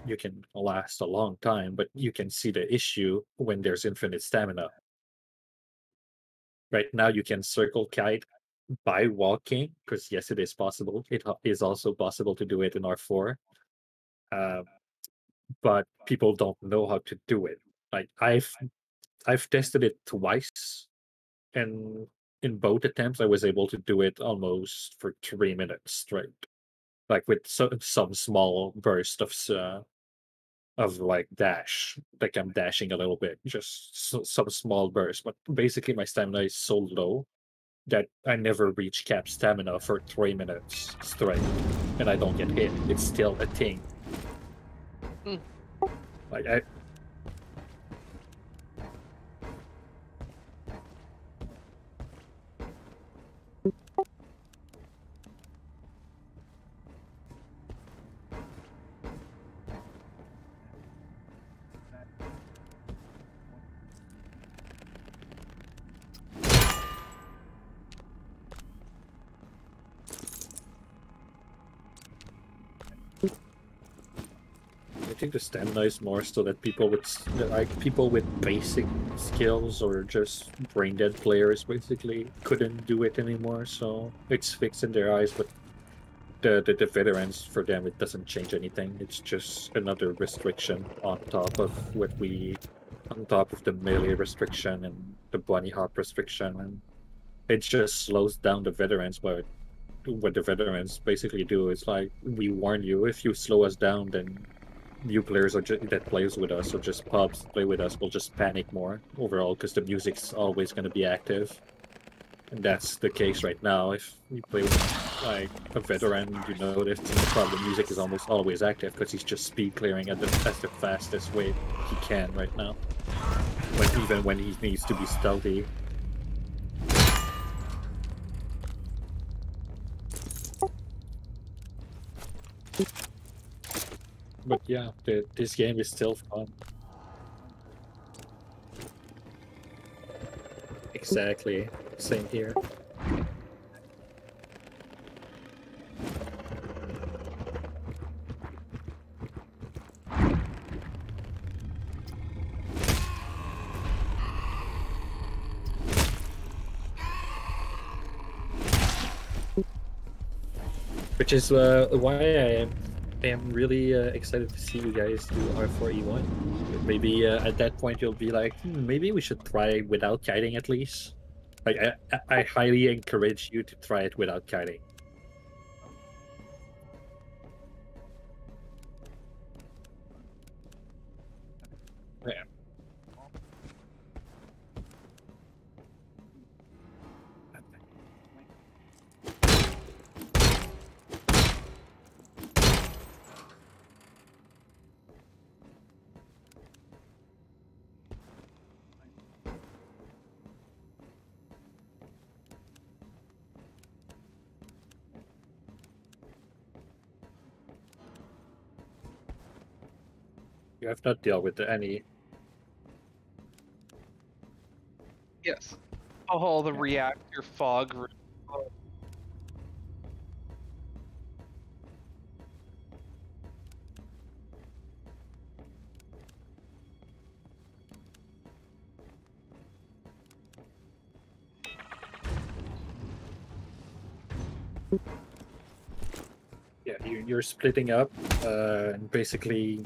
you can last a long time, but you can see the issue when there's infinite stamina. Right now, you can circle kite by walking, because yes, it is possible. It is also possible to do it in R4, but people don't know how to do it. Like I've tested it twice, and in both attempts, I was able to do it almost for 3 minutes straight, like with some small burst of like dash, like I'm dashing a little bit, just some small burst. But basically, my stamina is so low that I never reach cap stamina for 3 minutes straight, and I don't get hit. It's still a thing. Like think the stamina is more so that people with basic skills or just brain dead players basically couldn't do it anymore. So it's fixed in their eyes, but the veterans, for them, it doesn't change anything. It's just another restriction on top of the melee restriction and the bunny hop restriction, and it just slows down the veterans. But what the veterans basically do is like, we warn you, if you slow us down, then new players that plays with us, or just pubs play with us, will just panic more overall because the music's always going to be active. And that's the case right now. If you play with like a veteran, you notice the music is almost always active because he's just speed clearing at the fastest way he can right now. Even when he needs to be stealthy. But yeah, this game is still fun. Exactly. Same here. Which is why I am really excited to see you guys do R4E1. Maybe at that point you'll be like, maybe we should try without kiting at least. Like, I highly encourage you to try it without kiting. Yeah. You have not dealt with any. Yes. Oh, the reactor fog. Yeah, you're splitting up, and basically,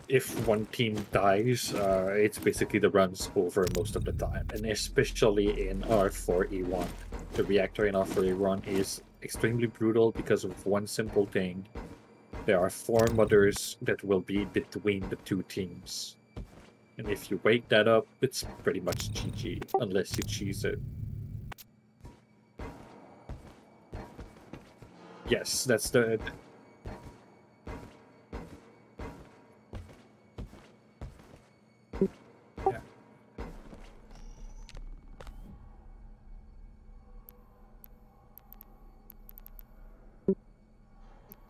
if one team dies, it's basically the run's over most of the time, and especially in R4E1. The reactor in R4E1 is extremely brutal because of one simple thing. There are 4 mothers that will be between the 2 teams. And if you wake that up, it's pretty much GG, unless you cheese it. Yes, that's the... Yeah.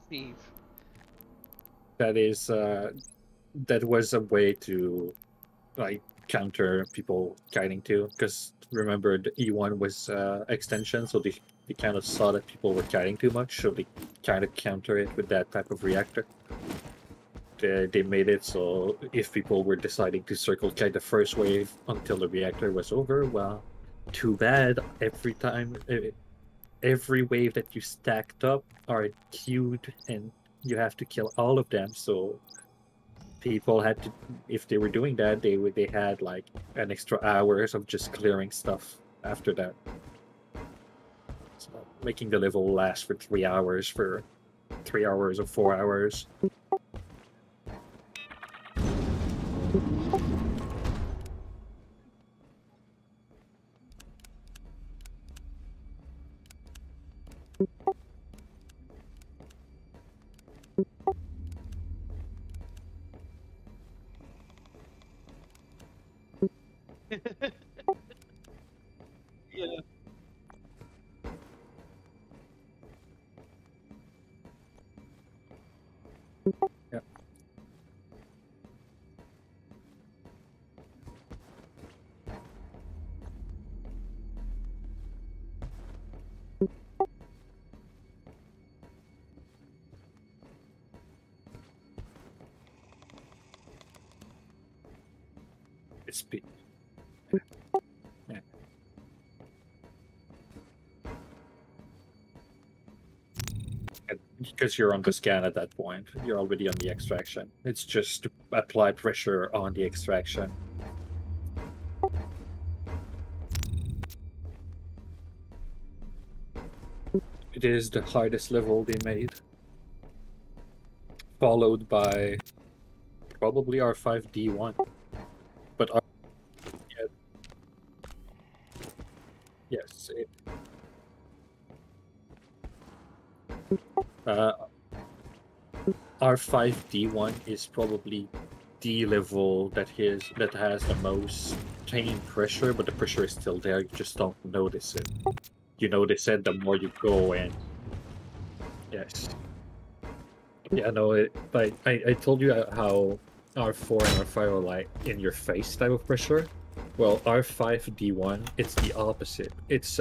Steve. That is, that was a way to, like, counter people kiting too, because remember the E1 was extension, so they kind of saw that people were kiting too much, so they kind of counter it with that type of reactor. They made it so if people were deciding to circle kite the first wave until the reactor was over, well, too bad. Every wave that you stacked up are queued, and you have to kill all of them. So people had to, if they were doing that, they had like an extra hours of just clearing stuff after that. So making the level last for 3 hours or 4 hours. Yeah. Yeah. It's yeah. Because you're on the scan at that point, you're already on the extraction. It's just to apply pressure on the extraction. It is the hardest level they made, followed by probably R5D1. But yeah, yes, R5D1 is probably the level that has the most tame pressure, but the pressure is still there. You just don't notice it. You notice it the more you go in. Yes. Yeah, no. Like I told you how R4 and R5 are like in your face type of pressure. Well, R5D1, it's the opposite. It's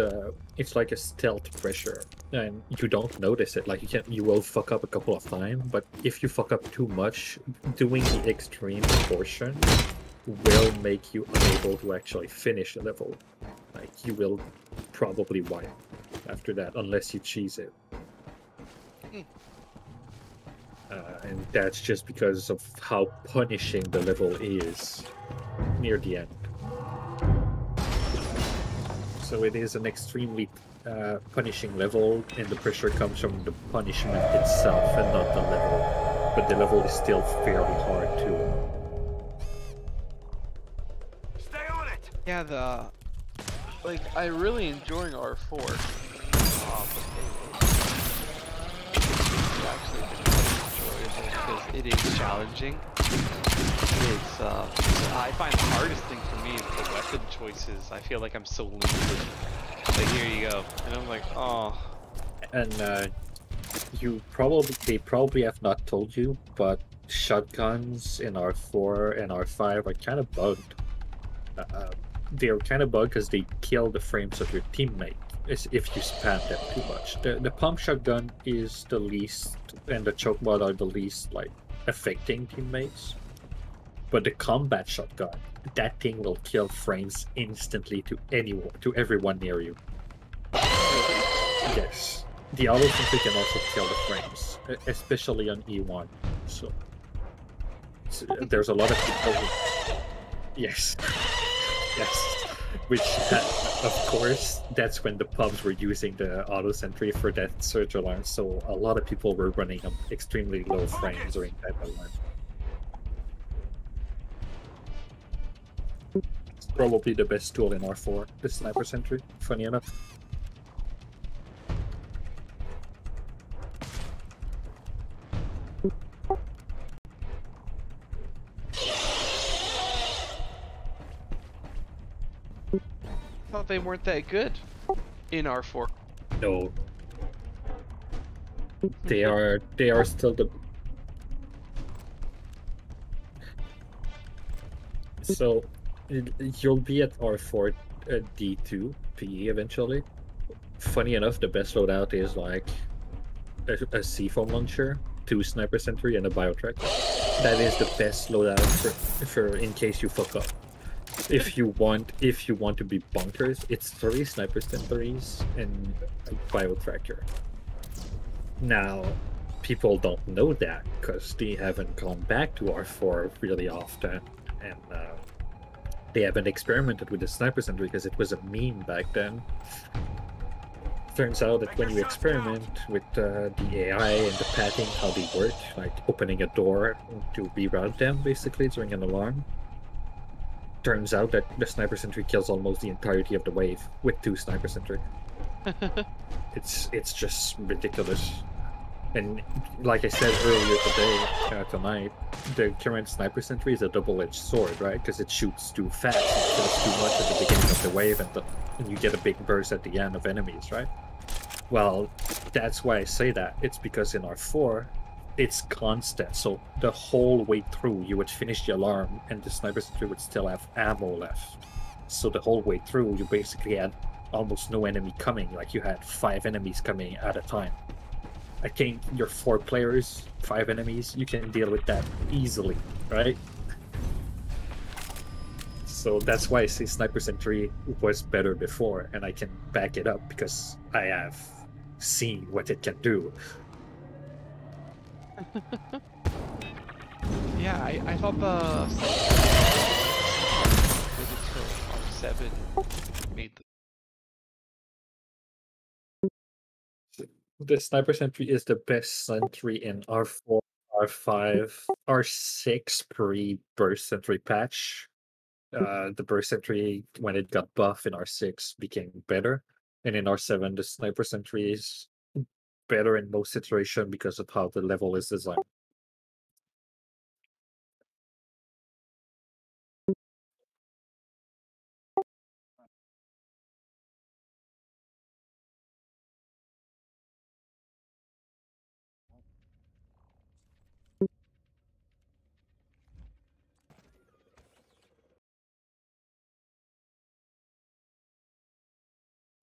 like a stealth pressure, and you don't notice it. Like you will fuck up a couple of times, but if you fuck up too much, doing the extreme portion will make you unable to actually finish the level. Like you will probably wipe after that unless you cheese it. And that's just because of how punishing the level is near the end. So it is an extremely punishing level, and the pressure comes from the punishment itself and not the level. But the level is still fairly hard too. Stay on it. Yeah, I really enjoying R4. Actually, enjoyable because it is challenging. It's I find the hardest thing for me is the weapon choices. I feel like I'm so limited. Like here you go, and I'm like, oh. And they probably have not told you, but shotguns in R4 and R5 are kind of bugged. They're kind of bugged because they kill the frames of your teammate if you spam them too much. The pump shotgun is the least, and the choke mod are the least like affecting teammates. But the combat shotgun, that thing will kill frames instantly to everyone near you. Yes. The auto sentry can also kill the frames, especially on E1. So there's a lot of people who... Yes. Yes. Which, of course, that's when the pubs were using the auto sentry for that surge alarm. So a lot of people were running extremely low frames during that alarm. It's probably the best tool in R4, the sniper sentry, funny enough. I thought they weren't that good in R4. No. They are still the... So, you'll be at R4 D2 PE eventually. Funny enough, the best loadout is like a C-foam launcher, 2 sniper sentry, and a biotracker. That is the best loadout for in case you fuck up. If you want to be bonkers, it's 3 sniper sentries and a biotracker. Now, people don't know that because they haven't gone back to R4 really often, and they haven't experimented with the sniper sentry because it was a meme back then. Turns out that when you experiment with the AI and the padding, how they work, like opening a door to reroute them basically during an alarm, turns out that the sniper sentry kills almost the entirety of the wave with 2 sniper sentry. It's just ridiculous. And like I said earlier tonight, the current sniper sentry is a double-edged sword, right? Because it shoots too fast, it kills too much at the beginning of the wave, and you get a big burst at the end of enemies, right? Well, that's why I say that. It's because in R4, it's constant. So the whole way through, you would finish the alarm, and the sniper sentry would still have ammo left. So the whole way through, you basically had almost no enemy coming. Like you had 5 enemies coming at a time. I think you're 4 players, 5 enemies, you can deal with that easily, right? So that's why I say Sniper Sentry was better before, and I can back it up because I have seen what it can do. Yeah, I thought the R7 made The Sniper Sentry is the best sentry in R4, R5, R6 pre-Burst Sentry patch. The Burst Sentry, when it got buff in R6, became better. And in R7, the Sniper Sentry is better in most situations because of how the level is designed.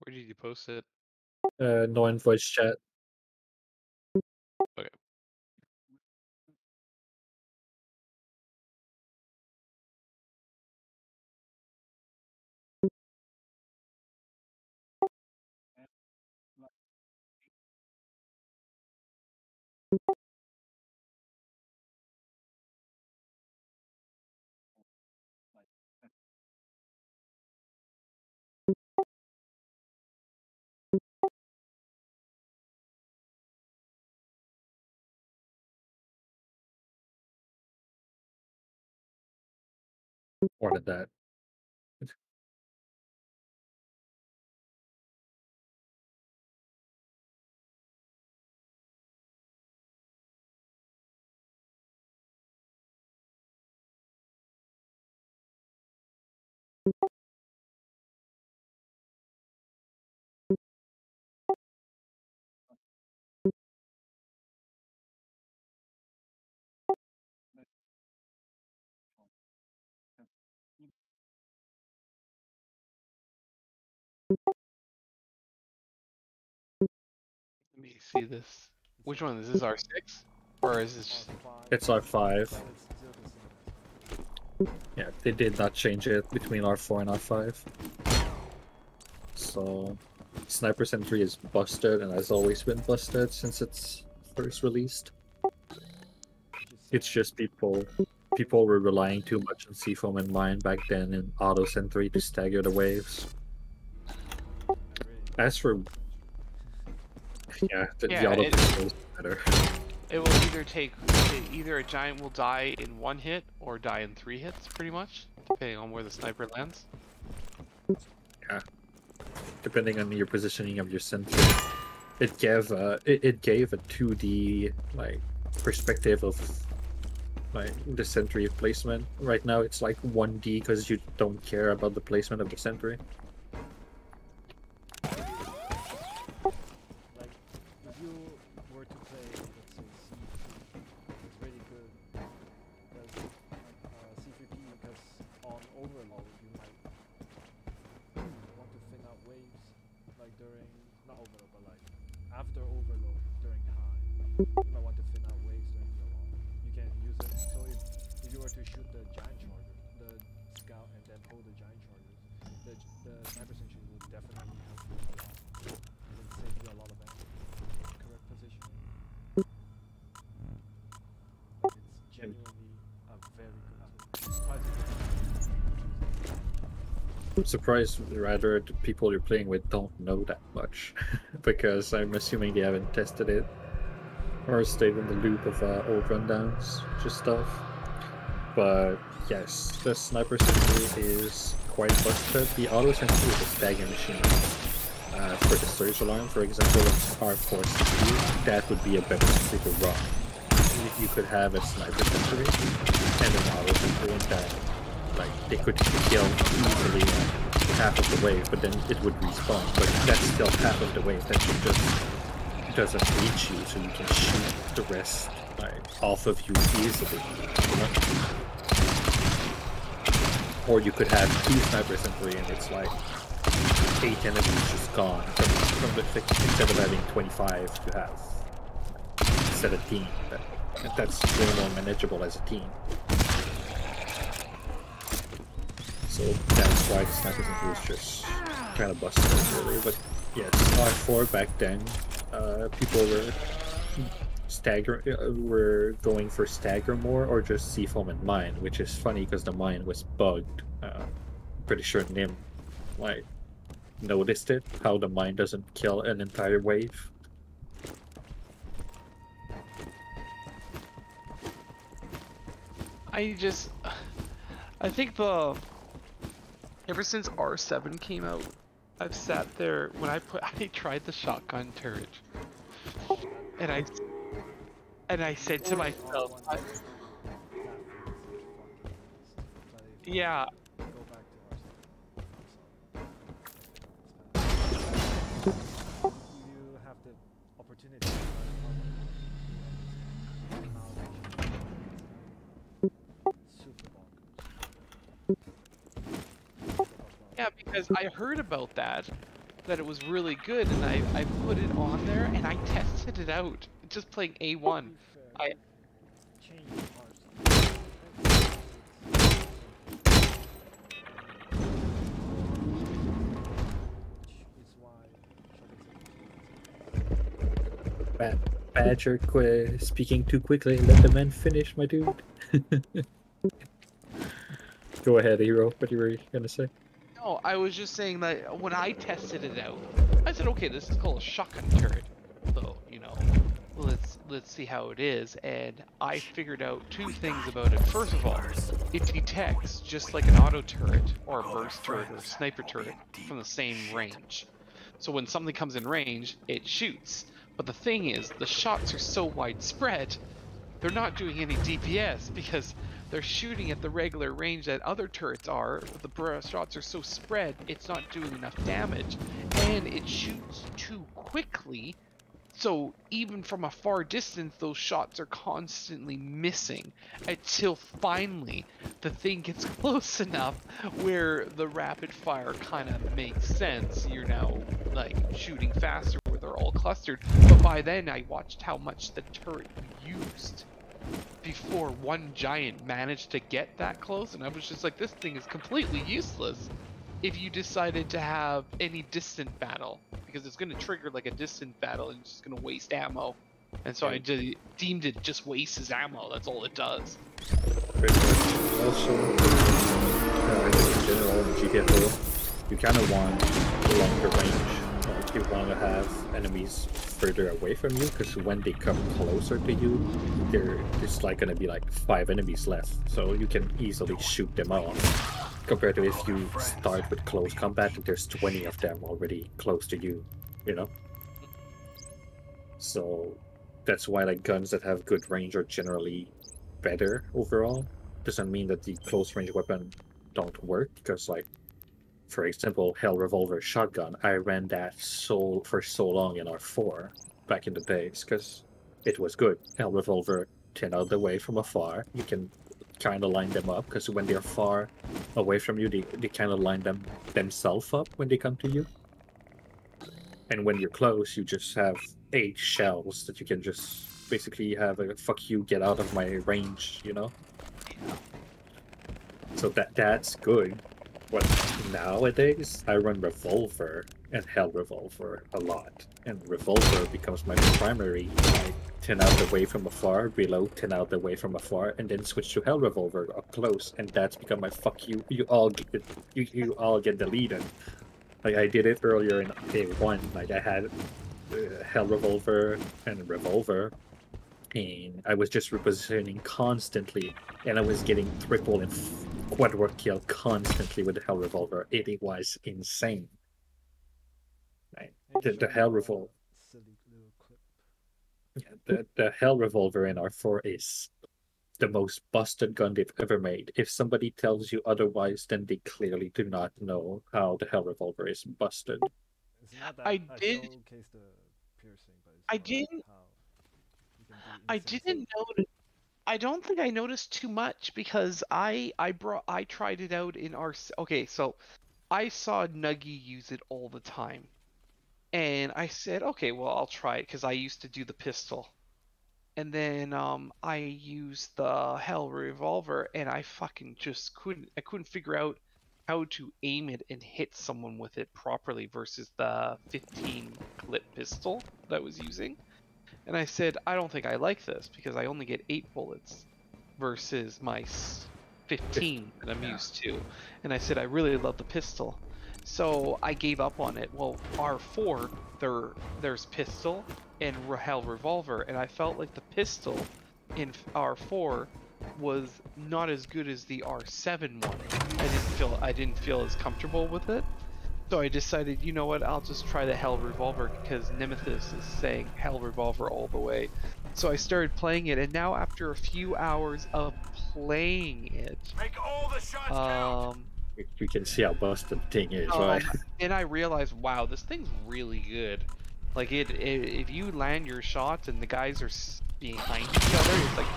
Where did you post it? No in voice chat. Okay. More than that. Let me see this. Which one is this? R6? Or is this just... It's R5. Yeah, they did not change it between R4 and R5. So, Sniper Sentry is busted and has always been busted since it's first released. It's just people were relying too much on Seafoam and Mine back then in Auto Sentry to stagger the waves. As for the auto control is better. It will either take... Either a giant will die in 1 hit or die in 3 hits, pretty much, depending on where the sniper lands. Yeah. Depending on your positioning of your sentry. It gave a 2D like perspective of like the sentry placement. Right now it's like 1D because you don't care about the placement of the sentry. Like if you were to play, let's say C3, it's really good because C3P, because on overload you might want to thin out waves, like during not overload but like after overload during high. You might want to thin out waves during the long. You can use it. So if you were to shoot the giant charger, the scout, and then hold the giant chargers, the sniper sentry will definitely help you a lot. It can save you a lot of ammo. Correct positioning. It's genuinely a very good tool. I'm surprised rather the people you're playing with don't know that much because I'm assuming they haven't tested it or stayed in the loop of old rundowns, just stuff. But yes, the Sniper Sentry is quite busted. The Auto Sentry is a stagger machine. For the Surge Alarm, for example, R4B3PE, that would be a better sentry to run. You could have a Sniper Sentry and an Auto Sentry and that, like, they could kill easily half of the wave, but then it would respawn. But that's still half of the wave that you just doesn't reach you, so you can shoot the rest like off of you easily. You know? Or you could have 2 Sniper Sentry and it's like 8 enemies just gone from the instead of having 25 to have instead of 17. That's way more manageable as a team. So that's why the sniper rifle was just kind of busted out earlier. But yes, R4 back then, people were going for stagger more or just seafoam and mine, which is funny because the mine was bugged. Pretty sure Nim like noticed it, how the mine doesn't kill an entire wave. I think ever since R7 came out, I've sat there when I tried the shotgun turret, and I said to myself, yeah, Go back to you have the opportunity to super bonkers. yeah, because I heard about that it was really good, and I put it on there and I tested it out, just playing A1. I change parts. Is why Badger speaking too quickly. Let the man finish, my dude. Go ahead, hero. What you were gonna say? No, I was just saying that when I tested it out, I said, okay, this is called a shotgun turret. So, you know, let's see how it is. And I figured out two things about it. First of all, it detects just like an auto turret or a burst turret or a sniper turret from the same range. So when something comes in range, it shoots. But the thing is, the shots are so widespread, they're not doing any DPS because they're shooting at the regular range that other turrets are, but the shots are so spread, it's not doing enough damage. And it shoots too quickly, so even from a far distance, those shots are constantly missing until finally the thing gets close enough where the rapid fire kind of makes sense. You're now like shooting faster where they're all clustered. But by then I watched how much the turret used before one giant managed to get that close, and I was just like, this thing is completely useless if you decided to have any distant battle, because it's going to trigger like a distant battle and it's just going to waste ammo. And so I deemed it just wastes ammo. That's all it does. Also, I think in general in GTFO, you kind of want longer range. Like you want to have enemies further away from you, because when they come closer to you, there's like going to be like 5 enemies left, so you can easily shoot them off. Compared to if you start with close combat and there's 20 of them already close to you, you know? So that's why like guns that have good range are generally better overall. Doesn't mean that the close range weapon don't work, because like, for example, Hell Revolver shotgun, I ran that for so long in R4 back in the days, because it was good. Hell Revolver 10 out of the way from afar, you can kind of line them up, because when they're far away from you, they kind of line themselves up when they come to you. And when you're close, you just have 8 shells that you can just basically have a fuck you, get out of my range, you know? So that's good. But nowadays, I run Revolver and Hell Revolver a lot. And Revolver becomes my primary, like 10 out the way from afar, reload 10 out the way from afar, and then switch to Hell Revolver up close. And that's become my fuck you, you all get deleted. Like I did it earlier in A1, like I had Hell Revolver and Revolver, and I was just repositioning constantly, and I was getting triple and quadruple kill constantly with the Hell Revolver. It was insane. Right? The Hell Revolver. Yeah, the Hell Revolver in R4 is the most busted gun they've ever made. If somebody tells you otherwise, then they clearly do not know how the Hell Revolver is busted. It's not that I didn't. The piercing, but it's I didn't. I didn't notice. I don't think I noticed too much because I tried it out in our. Okay, so I saw Nuggy use it all the time, and I said, okay, well I'll try it because I used to do the pistol, and then I used the Hell Revolver, and I fucking just couldn't figure out how to aim it and hit someone with it properly versus the 15 clip pistol that I was using. And I said, I don't think I like this because I only get 8 bullets versus my 15 that I'm used to. And I said, I really love the pistol. So I gave up on it. Well, R4, there's pistol and Hell Revolver, and I felt like the pistol in R4 was not as good as the R7 one. I didn't feel as comfortable with it. So I decided, you know what, I'll just try the Hell Revolver because Nemesis is saying Hell Revolver all the way. So I started playing it, and now after a few hours of playing it, Make all the shots count. We can see how busted the thing is, right? And I realized, wow, this thing's really good. Like if you land your shots and the guys are behind each other, it's like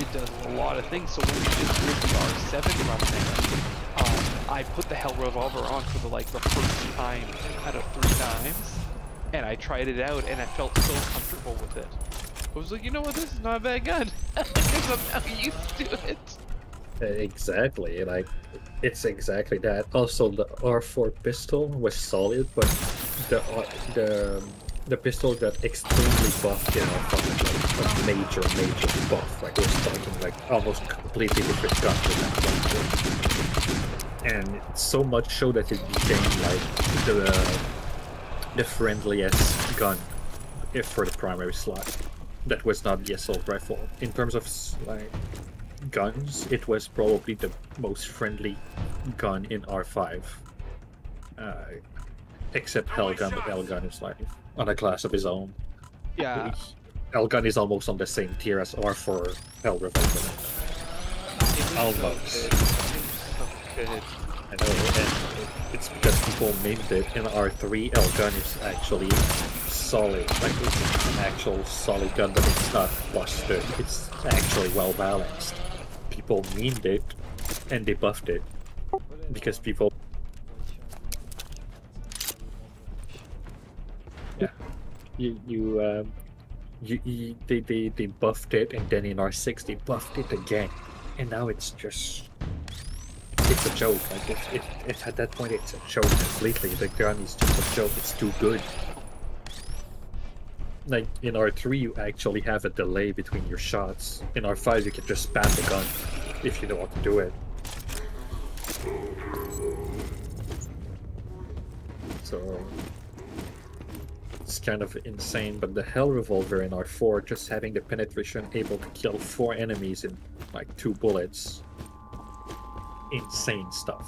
it does a lot of things. So when we just did the R7 run thing, I put the Hell Revolver on for the first time out of 3 times, and I tried it out, and I felt so comfortable with it. I was like, you know what, this is not a bad gun because I'm now used to it. Exactly, like it's exactly that. Also, the R4 pistol was solid, but the pistol got extremely buffed in R5, like a major buff. Like we're talking like almost completely different gun from that one. And so much so that it became like the friendliest gun for the primary slot. That was not the assault rifle. In terms of like guns, it was probably the most friendly gun in R5. Except Hellgun, but Hellgun is like on a class of his own. Yeah. Hellgun is almost on the same tier as R4 Hell Revolver. Almost. I know, and it's because people memed it. In R3, Hellgun is actually solid. Like it's an actual solid gun, but it's not busted. It's actually well balanced. People memed it and they buffed it because people. Yeah, they buffed it, and then in R6 they buffed it again, and now it's a joke. Like it's at that point it's a joke completely. The gun is just a joke. It's too good. Like in R3 you actually have a delay between your shots. In R5 you can just spam the gun if you know how to do it. So it's kind of insane, but the Hell Revolver in R4, just having the penetration able to kill 4 enemies in like 2 bullets. Insane stuff.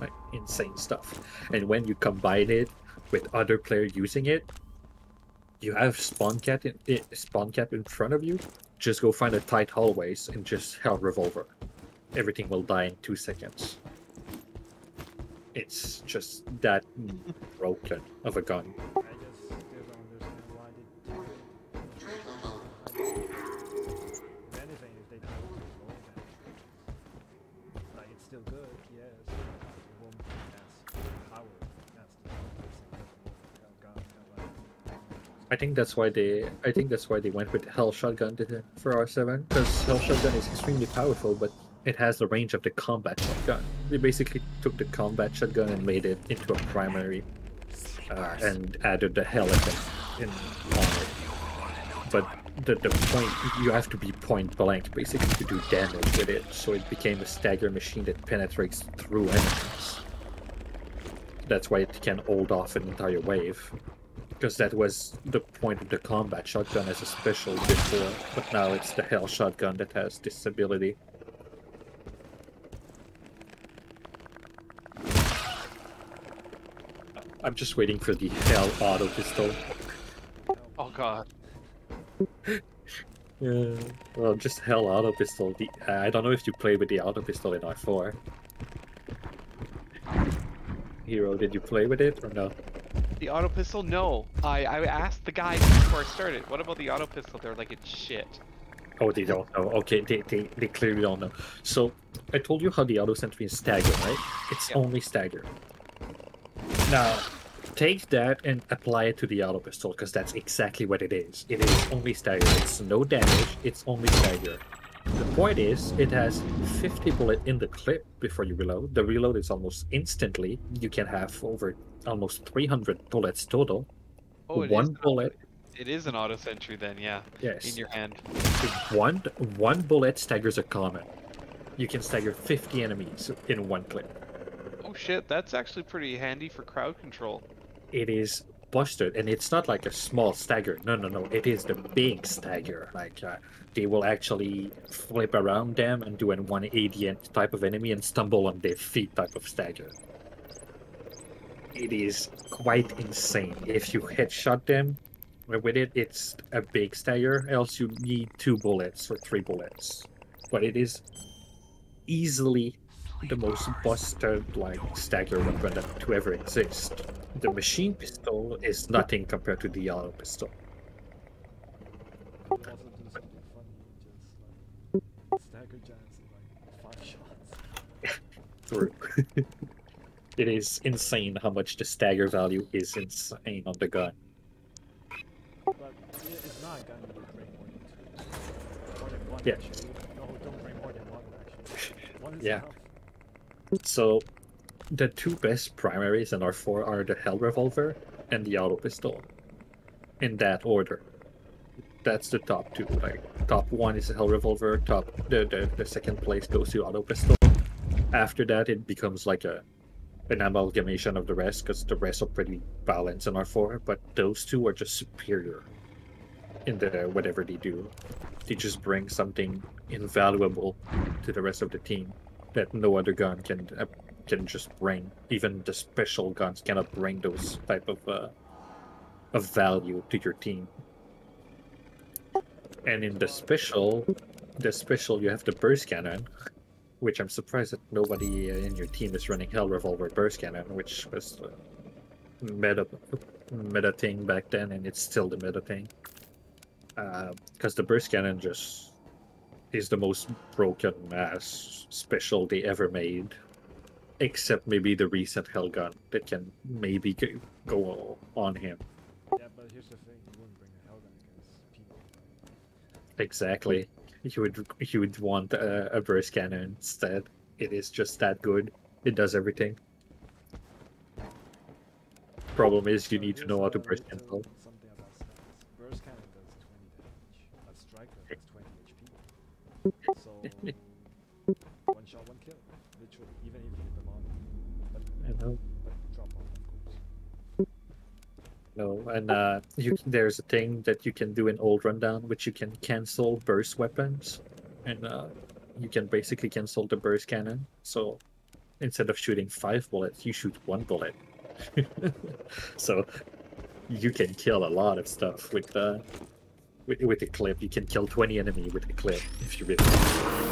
Like insane stuff. And when you combine it with other players using it, you have spawn cap in front of you, just go find a tight hallways and just Hell Revolver. Everything will die in 2 seconds. It's just that broken of a gun. I just still don't understand why they did it. If anything, if they tried to roll that, like it's still good, yes, but it won't be as power as the gun. I think that's why they went with Hell Shotgun for R7, because Hell Shotgun is extremely powerful, but it has the range of the combat shotgun. They basically took the combat shotgun and made it into a primary, and added the Hell effect on it. But the point, you have to be point blank basically to do damage with it, so it became a stagger machine that penetrates through enemies. That's why it can hold off an entire wave. Because that was the point of the combat shotgun as a special before, but now it's the Hell Shotgun that has this ability. I'm just waiting for the Hell Auto Pistol. Oh god. Yeah, well, just Hell Auto Pistol. I don't know if you play with the Auto Pistol in R4. Hero, did you play with it or no? The auto pistol? No. I asked the guys before I started, what about the auto pistol? They're like, it's shit. Oh, they don't know. Okay, they clearly don't know. So, I told you how the auto sentry is stagger, right? It's only stagger. Now, take that and apply it to the auto pistol, because that's exactly what it is. It is only stagger. It's no damage, it's only stagger. The point is, it has 50 bullet in the clip before you reload. The reload is almost instantly. You can have over almost 300 bullets total. Oh, it is One an bullet, It is an auto sentry then, yeah. yes. In your hand. One bullet staggers a common. You can stagger 50 enemies in one clip. Oh shit, that's actually pretty handy for crowd control. It is busted, and it's not like a small stagger. No, no, no. It is the big stagger. Like they will actually flip around them and do a 180 type of enemy and stumble on their feet type of stagger. It is quite insane. If you headshot them with it, it's a big stagger. Else you need 2 bullets or 3 bullets. But it is easily the most busted like stagger weapon to ever exist. The machine pistol is nothing compared to the auto pistol. You also do something funny, just like stagger giants in like 5 shots. True. It is insane how much the stagger value is insane on the gun. But it's not a gun you would bring more than 2. More than 1 Yeah. actually. No, don't bring more than 1 actually. 1 is Yeah. enough. So the 2 best primaries in R4 are the Hell Revolver and the auto pistol. In that order. That's the top 2. Like top 1 is the Hell Revolver, the second place goes to auto pistol. After that it becomes like an amalgamation of the rest, because the rest are pretty balanced in R4, but those 2 are just superior in the whatever they do. They just bring something invaluable to the rest of the team that no other gun can just bring. Even the special guns cannot bring those type of value to your team. And in the special you have the burst cannon, which I'm surprised that nobody in your team is running Hell Revolver burst cannon, which was meta thing back then, and it's still the meta thing. Because the burst cannon just is the most broken ass special they ever made, except maybe the recent Hell gun that can maybe go on him. Yeah, but here's the thing, you wouldn't bring a hell gun against people. Exactly. You would want a burst cannon instead. It is just that good. It does everything. Problem is you So need to here's know how to a burst little cancel. something about stats. Burst cannon does 20 damage. A striker does 20 HP. So 1 shot, 1 kill. Literally, even if you hit them on. I know. But drop off, of course. No, and there's a thing that you can do in old rundown, which you can cancel burst weapons, and you can basically cancel the burst cannon. So instead of shooting 5 bullets, you shoot 1 bullet. So you can kill a lot of stuff with the clip. You can kill 20 enemy with the clip if you really want.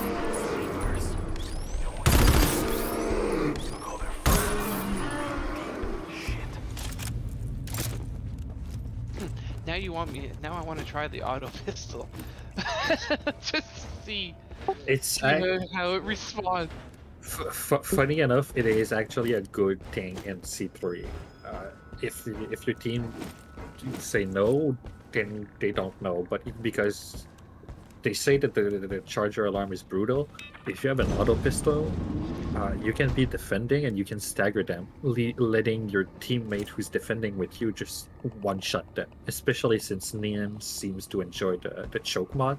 Now you want me? Now I want to try the auto pistol, just to see It's how it responds. funny enough, it is actually a good thing in C3. If your team say no, then they don't know. But because they say that the charger alarm is brutal, if you have an auto pistol, you can be defending and you can stagger them, letting your teammate who's defending with you just one-shot them. Especially since Neon seems to enjoy the choke mod.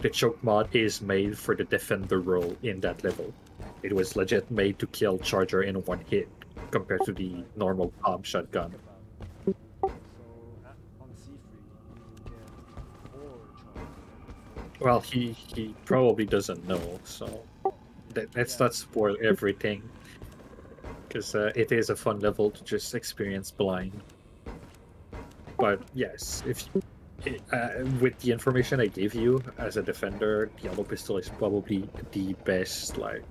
The choke mod is made for the defender role in that level. It was legit made to kill charger in 1 hit, compared to the normal palm shotgun. So on C3, you get 4 charges. Well, he probably doesn't know, so let's not spoil everything, because it is a fun level to just experience blind. But yes, if with the information I gave you as a defender, the auto pistol is probably the best like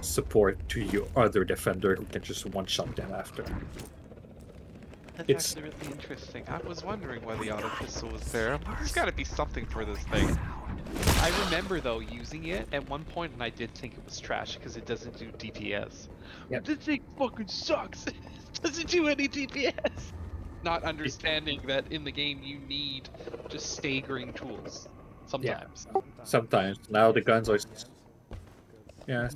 support to your other defender who can just one-shot them after. That's It's- actually really interesting. I was wondering why the auto pistol was there. There's got to be something for this thing. I remember though using it at one point, and I did think it was trash because it doesn't do DPS. Yep. This thing fucking sucks. It doesn't do any DPS. Not understanding that in the game you need just staggering tools. Sometimes. Sometimes. Now the guns are... Cancel, Yeah,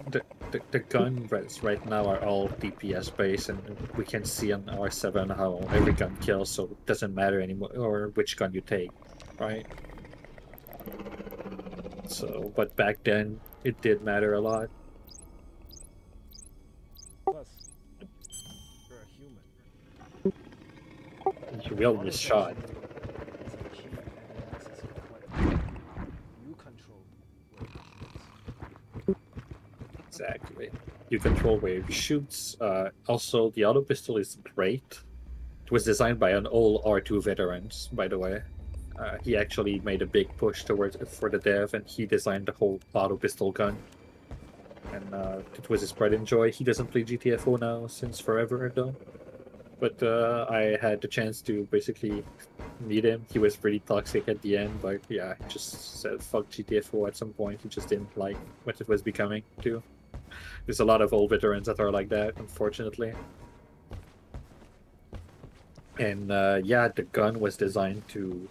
the gun right now are all DPS based, and we can see on R7 how every gun kills, so it doesn't matter anymore or which gun you take, right? So, but back then it did matter a lot. plus, you're a human. You will What miss is shot. actually is a key and the access point. You control where it shoots. Exactly. You control where it shoots. Also, the auto pistol is great. It was designed by an old R2 veteran, by the way. He actually made a big push towards for the dev, and he designed the whole auto pistol gun. And it was his pride and joy. He doesn't play GTFO now since forever, though. But I had the chance to basically meet him. He was pretty toxic at the end, but yeah, he just said fuck GTFO at some point. He just didn't like what it was becoming, too. There's a lot of old veterans that are like that, unfortunately. And yeah, the gun was designed to,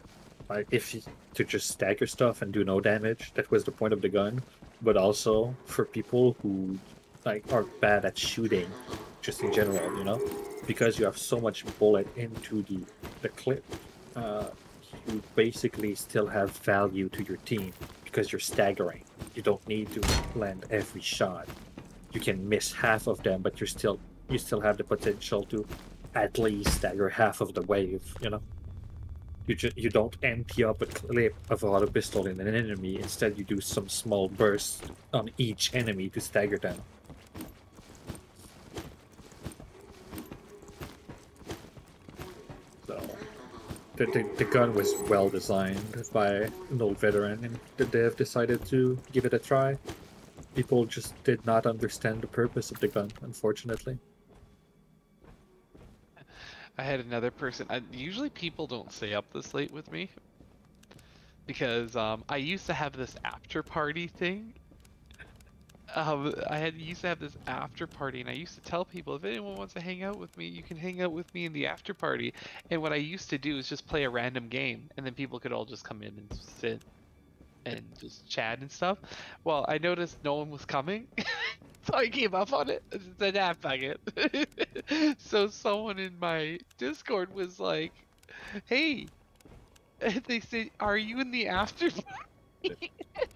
to just stagger stuff and do no damage. That was the point of the gun. But also for people who are bad at shooting, just in general, you know, because you have so much bullet into the clip, you basically still have value to your team because you're staggering. You don't need to land every shot. You can miss half of them, but you still have the potential to at least stagger half of the wave, you know? You don't empty up a clip of auto pistol in an enemy. Instead, you do some small bursts on each enemy to stagger them. So, the gun was well designed by an old veteran, and the dev decided to give it a try. People just did not understand the purpose of the gun, unfortunately. I had another person. Usually people don't stay up this late with me because I used to have this after party thing. Used to have this after party, and I used to tell people if anyone wants to hang out with me, you can hang out with me in the after party. And what I used to do is just play a random game, and then people could all just come in and sit and just chat and stuff. Well, I noticed no one was coming. So I gave up on it. I said, ah, fuck it. So someone in my Discord was like, hey, and they said, are you in the after party?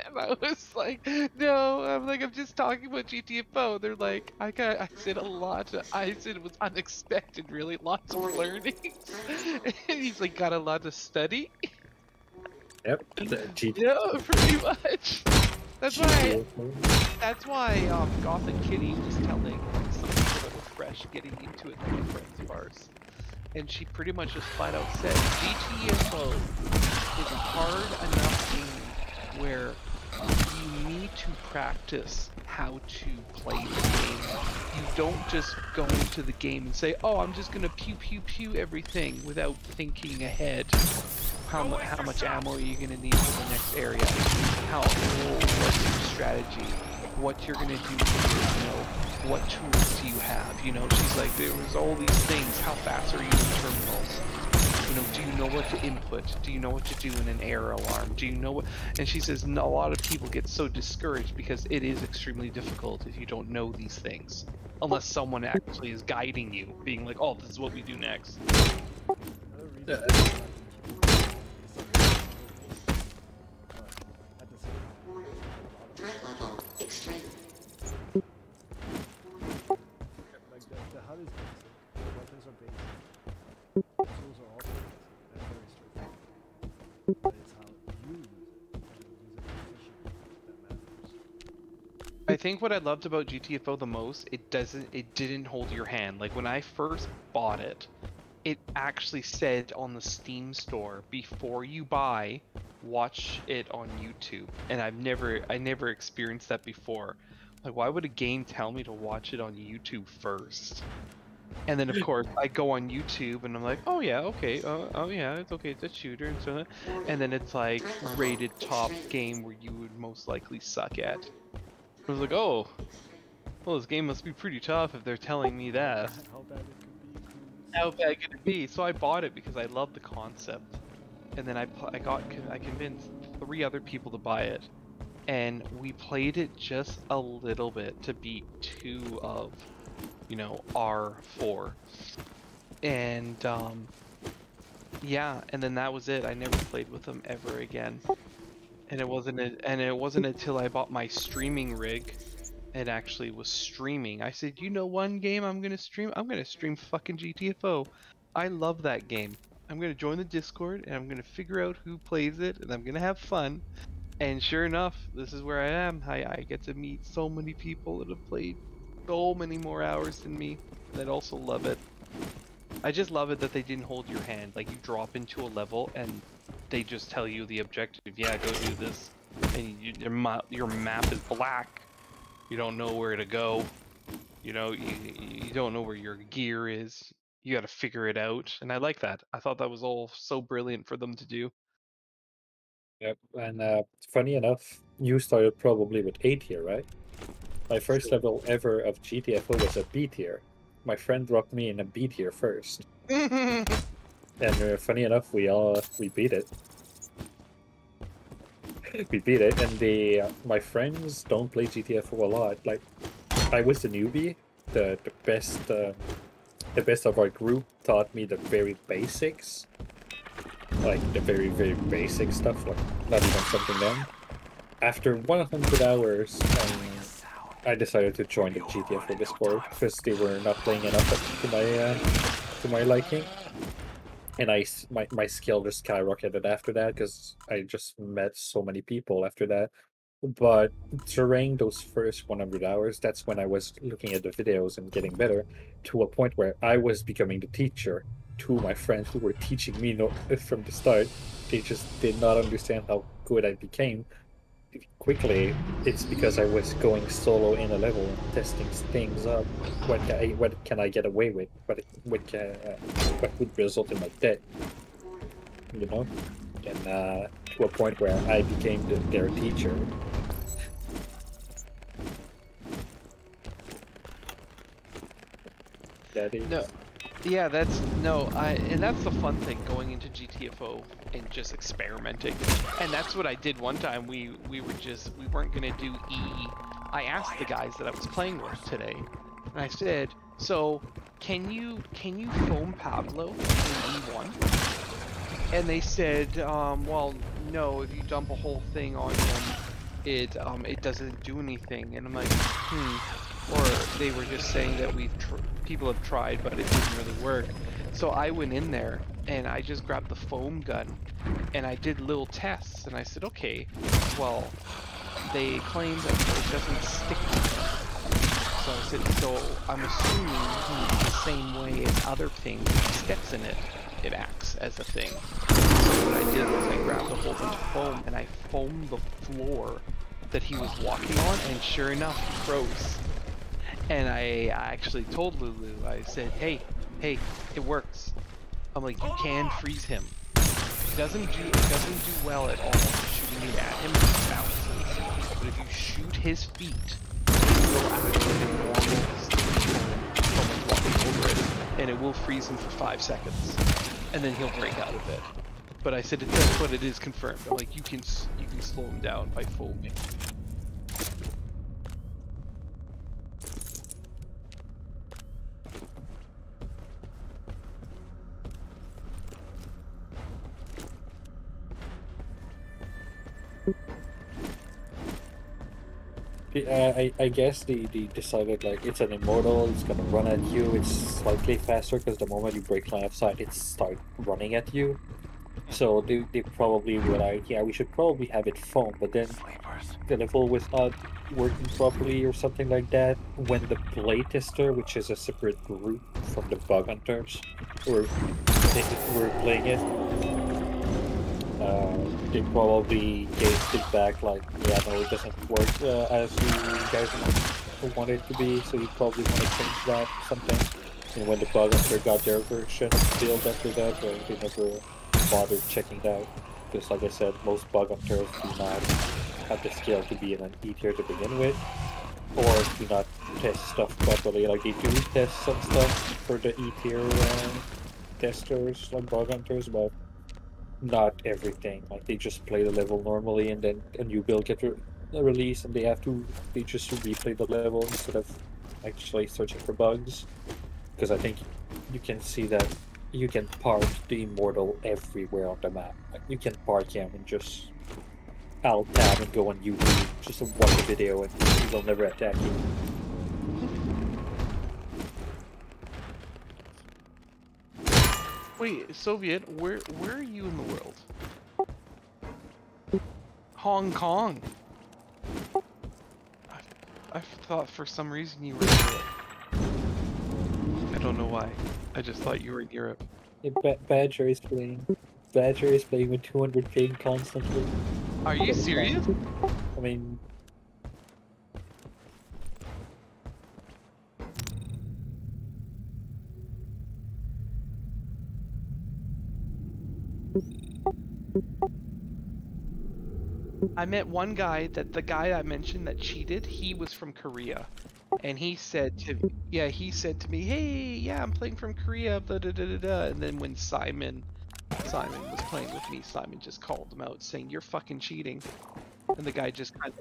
And I was like, no, I'm just talking about GTFO. They're like, I said a lot. I said it was unexpected, really, lots of learning. And he's like, got a lot of study. Yep. Yeah, pretty much. That's why Gothic Kitty was telling some people that were fresh getting into it on friends of ours. And she pretty much just flat out said GTFO is a hard enough game where you need to practice how to play the game. You don't just go into the game and say, oh, I'm just gonna pew pew pew everything without thinking ahead. How much ammo are you going to need for the next area? What's your strategy? What you're going to do, what tools do you have? She's like, there was all these things. How fast are you in terminals? Do you know what to input? Do you know what to do in an error alarm? Do you know what? And she says, a lot of people get so discouraged because it is extremely difficult if you don't know these things. Unless someone actually is guiding you, being like, oh, this is what we do next. The HUD is basic, the weapons are basic, tools are also basic, they're very straightforward. But it's how you use it, and use it efficiently, that matters. I think what I loved about GTFO the most, it didn't hold your hand. Like when I first bought it, it actually said on the Steam store, before you buy, watch it on YouTube. And I never experienced that before. Like, why would a game tell me to watch it on YouTube first? And then, of course, I go on YouTube and I'm like, oh yeah, okay, oh yeah, it's okay, it's a shooter and so on. And then it's like, rated top game where you would most likely suck at. I was like, oh, well, this game must be pretty tough if they're telling me that. How bad it could be. How bad could it be? So I bought it because I love the concept. and then I convinced 3 other people to buy it, and we played it just a little bit to beat 2 of, you know, R4, and yeah, and then that was it. I never played with them ever again. And it wasn't until I bought my streaming rig and actually was streaming. I said, you know, one game I'm gonna stream. I'm gonna stream fucking GTFO. I love that game. I'm gonna join the Discord and I'm gonna figure out who plays it and I'm gonna have fun. And sure enough, this is where I am. I get to meet so many people that have played so many more hours than me that also love it. I just love it that they didn't hold your hand. Like, you drop into a level and they just tell you the objective. Yeah, go do this. And your map is black. You don't know where to go. You know, you don't know where your gear is. You got to figure it out. And I like that. I thought that was all so brilliant for them to do. Yep, and funny enough, you started probably with A tier, right? My first level ever of GTFO was a B tier. My friend dropped me in a B tier first. And funny enough, we beat it. We beat it, and my friends don't play GTFO a lot. Like, I was the newbie. The best of our group taught me the very basics, like the very basic stuff, like not even something then. After 100 hours, I decided to join the GTFO Discord because they were not playing enough to my liking. And my skill just skyrocketed after that because I just met so many people after that. But during those first 100 hours, that's when I was looking at the videos and getting better to a point where I was becoming the teacher to my friends who were teaching me from the start. They just did not understand how good I became quickly. It's because I was going solo in a level and testing things up. What can I get away with? What would result in my death? You know, and to a point where I became their teacher. That is. No, yeah, and that's the fun thing going into GTFO and just experimenting. And that's what I did one time. We weren't gonna do E. I asked the guys that I was playing with today, and I said, so can you foam Pablo in E1? And they said, well, no. If you dump a whole thing on him, it doesn't do anything. And I'm like, Or they were just saying that people have tried, but it didn't really work. So I went in there and I just grabbed the foam gun and I did little tests. And I said, okay, well, they claim that it doesn't stick to them. So I said, so I'm assuming the same way as other things, steps in it, it acts as a thing. So what I did was I grabbed a whole bunch of foam and I foamed the floor that he was walking on, and sure enough, he froze. And I actually told Lulu, I said, hey, it works. I'm like, you can freeze him. It doesn't do well at all shooting it at him, it bounces. But if you shoot his feet, it will actually normal someone walking over it, and it will freeze him for 5 seconds. And then he'll break out of it. But I said it does, but it is confirmed. I'm like, you can slow him down by foaming. I guess they decided, like, it's an immortal, it's gonna run at you, it's slightly faster because the moment you break line of sight, it starts running at you. So they probably were like, yeah, we should probably have it foam, but then the level was not working properly or something like that. When the playtester, which is a separate group from the bug hunters, were playing it, they probably gave feedback like, yeah, no, it doesn't work as you guys want it to be, so you probably want to change that something. And when the bug hunter got their version built after that, they never bothered checking it out. Because like I said, most bug hunters do not have the skill to be in an E tier to begin with, or do not test stuff properly. Like, they do test some stuff for the E tier testers, like bug hunters, but not everything. Like they just play the level normally, and then a new build gets released, and they just replay the level instead of actually searching for bugs. Because I think you can see that you can park the Immortal everywhere on the map. Like you can park him and just alt tab and go on YouTube just to watch a video, and he will never attack you. Wait, Soviet, where are you in the world? Hong Kong. I thought for some reason you were in Europe. I don't know why. I just thought you were in Europe. Yeah, Badger is playing. Badger is playing with 200 ping constantly. Are you serious? I mean, I met one guy the guy I mentioned that cheated, he was from Korea. And he said to me, hey, yeah, I'm playing from Korea, blah, da, da, da, da. And then when Simon was playing with me, Simon just called him out saying, you're fucking cheating. And the guy just kind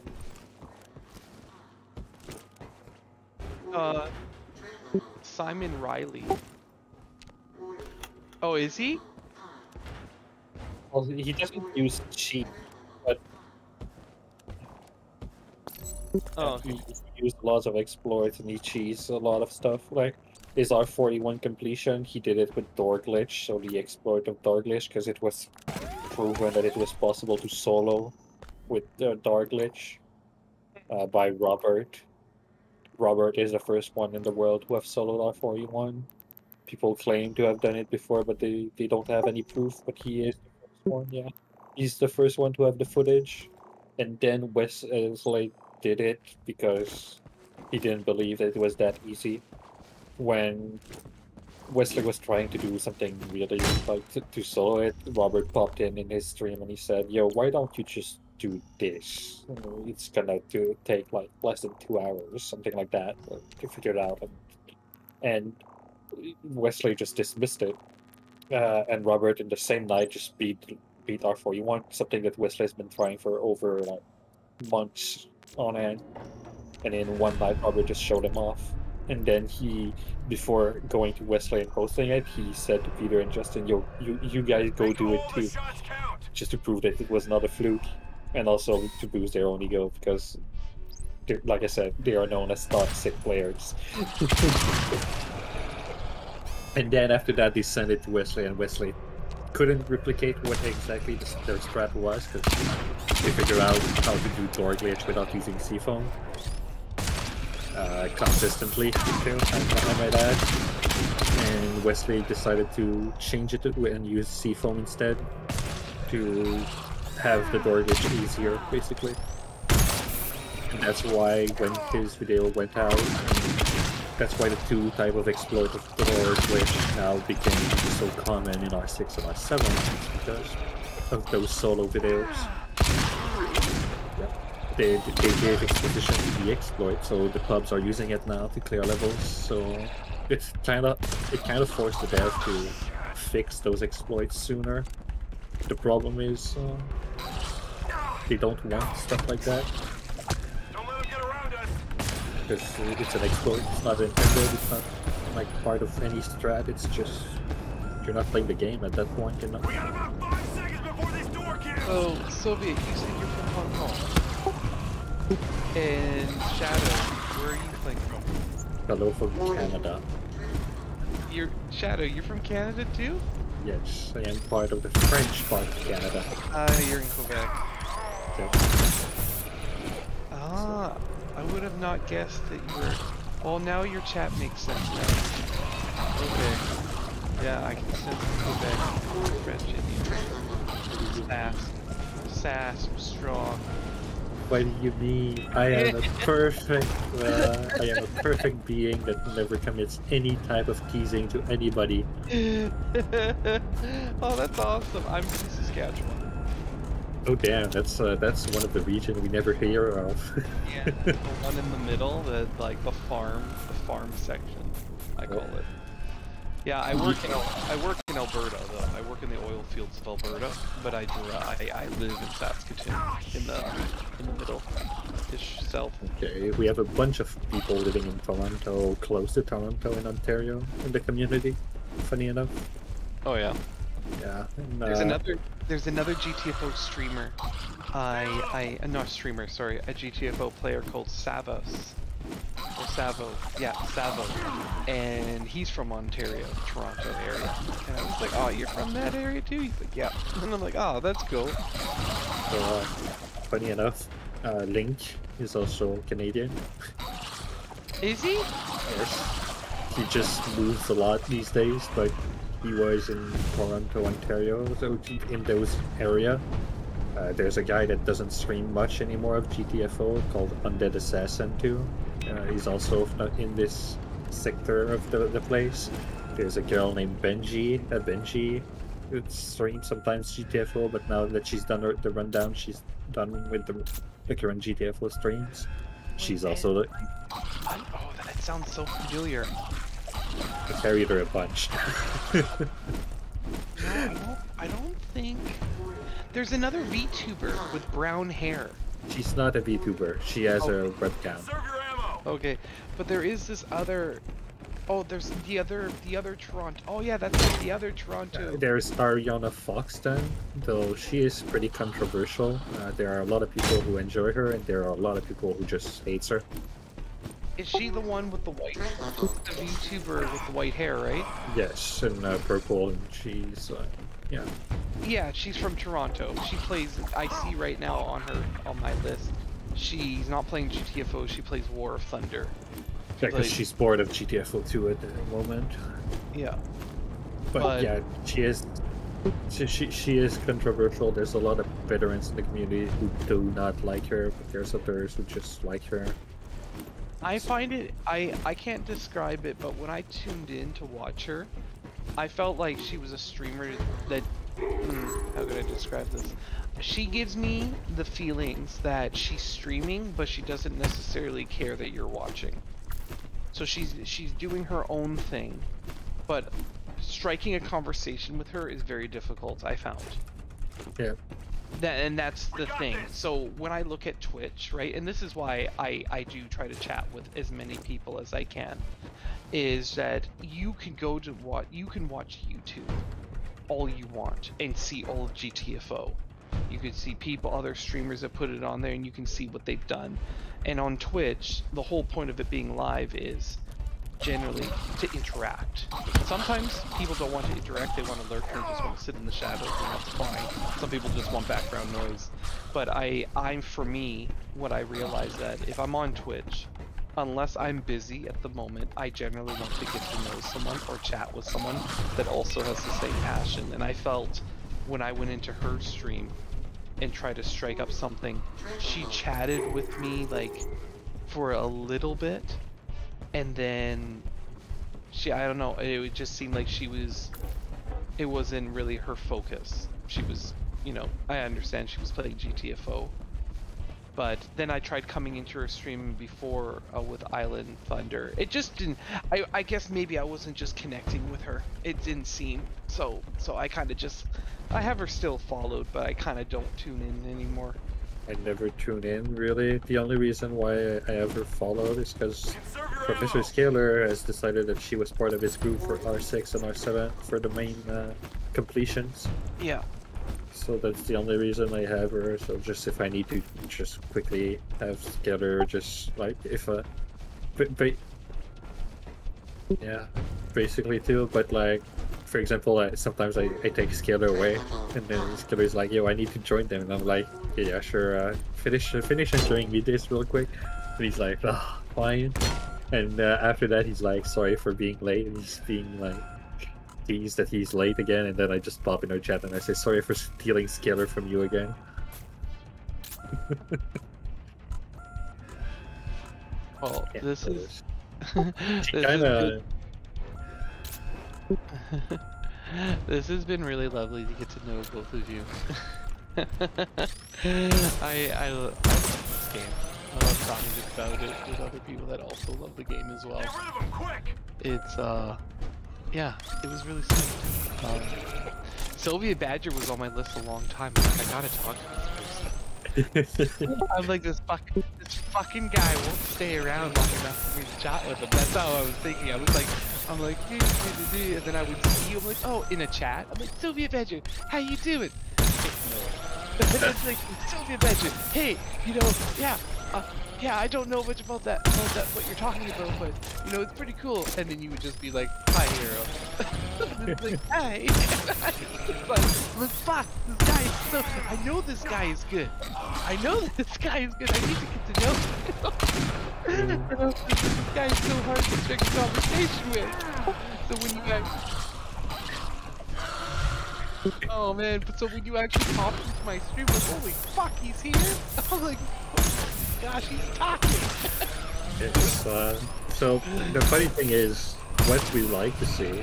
of... Simon Riley. Oh, is he? well, he doesn't use cheat, but Oh, he used lots of exploits and he cheats a lot of stuff. Like his R41 completion, he did it with door glitch, so the exploit of door glitch, because it was proven that it was possible to solo with the door glitch by Robert. Robert is the first one in the world who have soloed R41. People claim to have done it before, but they don't have any proof. But he is the first one. Yeah, he's the first one to have the footage, and then Wesley did it because he didn't believe that it was that easy. When Wesley was trying to do something really like to solo it, Robert popped in his stream and he said, "Yo, why don't you just do this? It's gonna take like less than 2 hours, something like that, to figure it out." And Wesley just dismissed it, and Robert in the same night just beat R41, something that Wesley has been trying for over like months on end. And in one night, Robert just showed him off. And then before going to Wesley and posting it, he said to Peter and Justin, "Yo, you guys go do it too," just to prove that it was not a fluke, and also to boost their own ego because, like I said, they are known as toxic players. And then after that, they sent it to Wesley, and Wesley couldn't replicate what exactly their strat was, because they figured out how to do door glitch without using seafoam consistently, too, I might add. And Wesley decided to change it and use seafoam instead to have the door glitch easier, basically. And that's why when his video went out, that's why the two type of exploit of door glitch now became so common in R6 and R7, because of those solo videos. They gave exposition to the exploit, so the clubs are using it now to clear levels. So it kind of forced the dev to fix those exploits sooner. The problem is they don't want stuff like that. Because it's an exploit, it's not intended, it's not like part of any strat, it's just you're not playing the game at that point, you know. We got about 5 seconds before this door kills. Oh, Soviet, you said you're from Hong Kong. And Shadow, where are you playing from? Hello from Canada. Shadow, you're from Canada too? Yes, I am part of the French part of Canada. You're in Quebec. Okay. Ah, I would have not guessed that you were... Well, now your chat makes sense now. Okay. Yeah, I can sense the Quebec French in you. Sass, strong. What do you mean? I am a perfect being that never commits any type of teasing to anybody. Oh, that's awesome. I'm from Saskatchewan. Oh damn, that's one of the regions we never hear of. Yeah, the one in the middle, the farm section, I call it. Yeah, I work in Alberta though. I work in the oil fields of Alberta, but I live in Saskatoon in the middle-ish south. Okay, we have a bunch of people living in Toronto, close to Toronto in Ontario, in the community. Funny enough. Oh yeah. Yeah. And, There's another GTFO streamer. Not streamer, sorry, a GTFO player called Savos. Or Savo. Yeah, Savo. And he's from Ontario, Toronto area. And I was like, oh, you're from that area too? He's like, yeah. And I'm like, oh, that's cool. So, funny enough, Link is also Canadian. Is he? Yes. He just moves a lot these days, but he was in Toronto, Ontario, so in those area. There's a guy that doesn't stream much anymore of GTFO called Undead Assassin too. He's also in this sector of the place. There's a girl named Benji, who streams sometimes GTFO, but now that she's done the rundown, she's done with the current GTFO streams. She's also Oh, that sounds so familiar. I carried her a bunch. No, I don't think... There's another VTuber with brown hair. She's not a VTuber. She has a webcam. Serve your ammo. Okay, but there is this other... Oh, there's the other Toronto. Oh yeah, that's like the other Toronto. There's Ariana Foxton, though she is pretty controversial. There are a lot of people who enjoy her, and there are a lot of people who just hates her. Is she the one with the white... The VTuber with the white hair, right? Yes, and purple, and she's... yeah. Yeah, she's from Toronto. She plays... I see right now on my list. She's not playing GTFO, she plays War of Thunder. Yeah, because she's bored of GTFO 2 at the moment. Yeah. But yeah, she is controversial. There's a lot of veterans in the community who do not like her, but there's others who just like her. I find it... I can't describe it, but when I tuned in to watch her, I felt like she was a streamer that... how could I describe this? She gives me the feelings that she's streaming, but she doesn't necessarily care that you're watching. So she's doing her own thing, but striking a conversation with her is very difficult, I found. Yeah. And that's the thing. So when I look at Twitch, right, and this is why I do try to chat with as many people as I can, is that you can go to you can watch YouTube all you want and see all of GTFO. You can see other streamers that put it on there, and you can see what they've done. And on Twitch, the whole point of it being live is generally to interact. Sometimes people don't want to interact, they want to lurk and just want to sit in the shadows, and that's fine. Some people just want background noise. But for me, what I realize that if I'm on Twitch, unless I'm busy at the moment, I generally want to get to know someone or chat with someone that also has the same passion. And I felt when I went into her stream and tried to strike up something, she chatted with me like for a little bit, and then I don't know, it just seemed like it wasn't really her focus. She was, I understand she was playing GTFO, but then I tried coming into her stream before with Island Thunder. It just didn't, I guess maybe I wasn't just connecting with her. It didn't seem, so I kind of just, I have her still followed, but I kind of don't tune in anymore. I never tune in, really. The only reason why I ever followed is because Professor Scalar has decided that she was part of his group for R6 and R7 for the main completions. Yeah. So that's the only reason I have her. So just if I need to just quickly have Scalar, just like if yeah, basically too. But like, for example, sometimes I take Scalar away, and then Scalar's like, "Yo, I need to join them," and I'm like, "Yeah, sure. Finish enjoying me this real quick." And he's like, "Ah, oh, fine." And after that, he's like, "Sorry for being late." And he's being like teased that he's late again, and then I just pop in our chat and I say, "Sorry for stealing Scalar from you again." Well, yeah, this is. This has been really lovely to get to know both of you. I love this game. I love talking about it with other people that also love the game as well. Get rid of them, quick! It's Yeah, it was really sweet. Sylvia Badger was on my list a long time. I'm like, I gotta talk to this person. I'm like, this fucking guy won't stay around long enough for me to chat with him. That's how I was thinking. I'm like, and then I would see him like, oh, in a chat. I'm like, Sylvia Badger, how you doing? And it's like, Sylvia Badger, hey, you know, yeah, I don't know much about that, what you're talking about, but, you know, it's pretty cool. And then you would just be like, hi, hero. And it's like, hi. But, look, fuck, this guy is so, I know this guy is good. I know this guy is good. I need to get to know him. This guy is so hard to strike a conversation with. So when you guys... Oh man, but so when you actually pop into my stream, like, holy fuck, he's here? I'm like, oh gosh, he's talking. It's, so the funny thing is, what we like to see,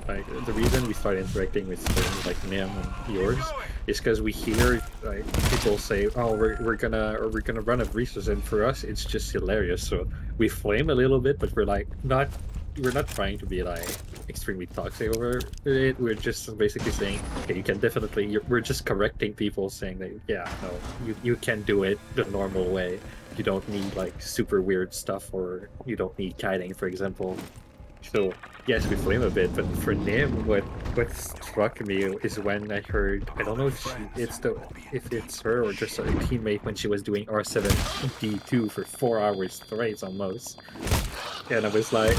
like the reason we start interacting with things like Nim and yours, is because we hear like people say, "Oh, we're gonna run a resource," and for us, it's just hilarious. So we flame a little bit, but we're not trying to be like extremely toxic over it. We're just basically saying, okay, you can definitely. We're just correcting people, saying that yeah, no, you can do it the normal way. You don't need like super weird stuff, or you don't need kiting, for example. So yes, we flame a bit, but for Nim, what struck me is when I heard, I don't know if it's her or just a teammate, when she was doing R7D2 for 4 hours straight almost, and I was like,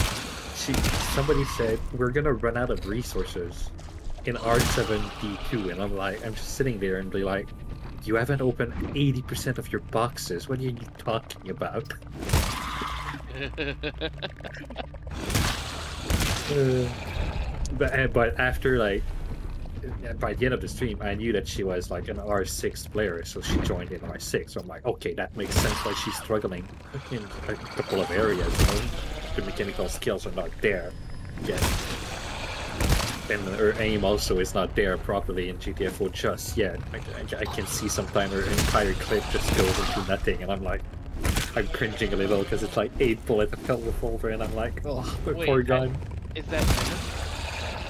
somebody said we're gonna run out of resources in R7D2, and I'm just sitting there and be like, you haven't opened 80% of your boxes. What are you talking about? But after like by the end of the stream, I knew that she was like an R6 player, so she joined in R6. So I'm like, okay, that makes sense why she's struggling in a couple of areas. You know? The mechanical skills are not there yet, and her aim also is not there properly in GTFO just yet. I can see sometimes her entire clip just goes into nothing, and I'm cringing a little because it's like 8 bullets of hell revolver, and I'm like, oh, my poor gun. Is that Nim?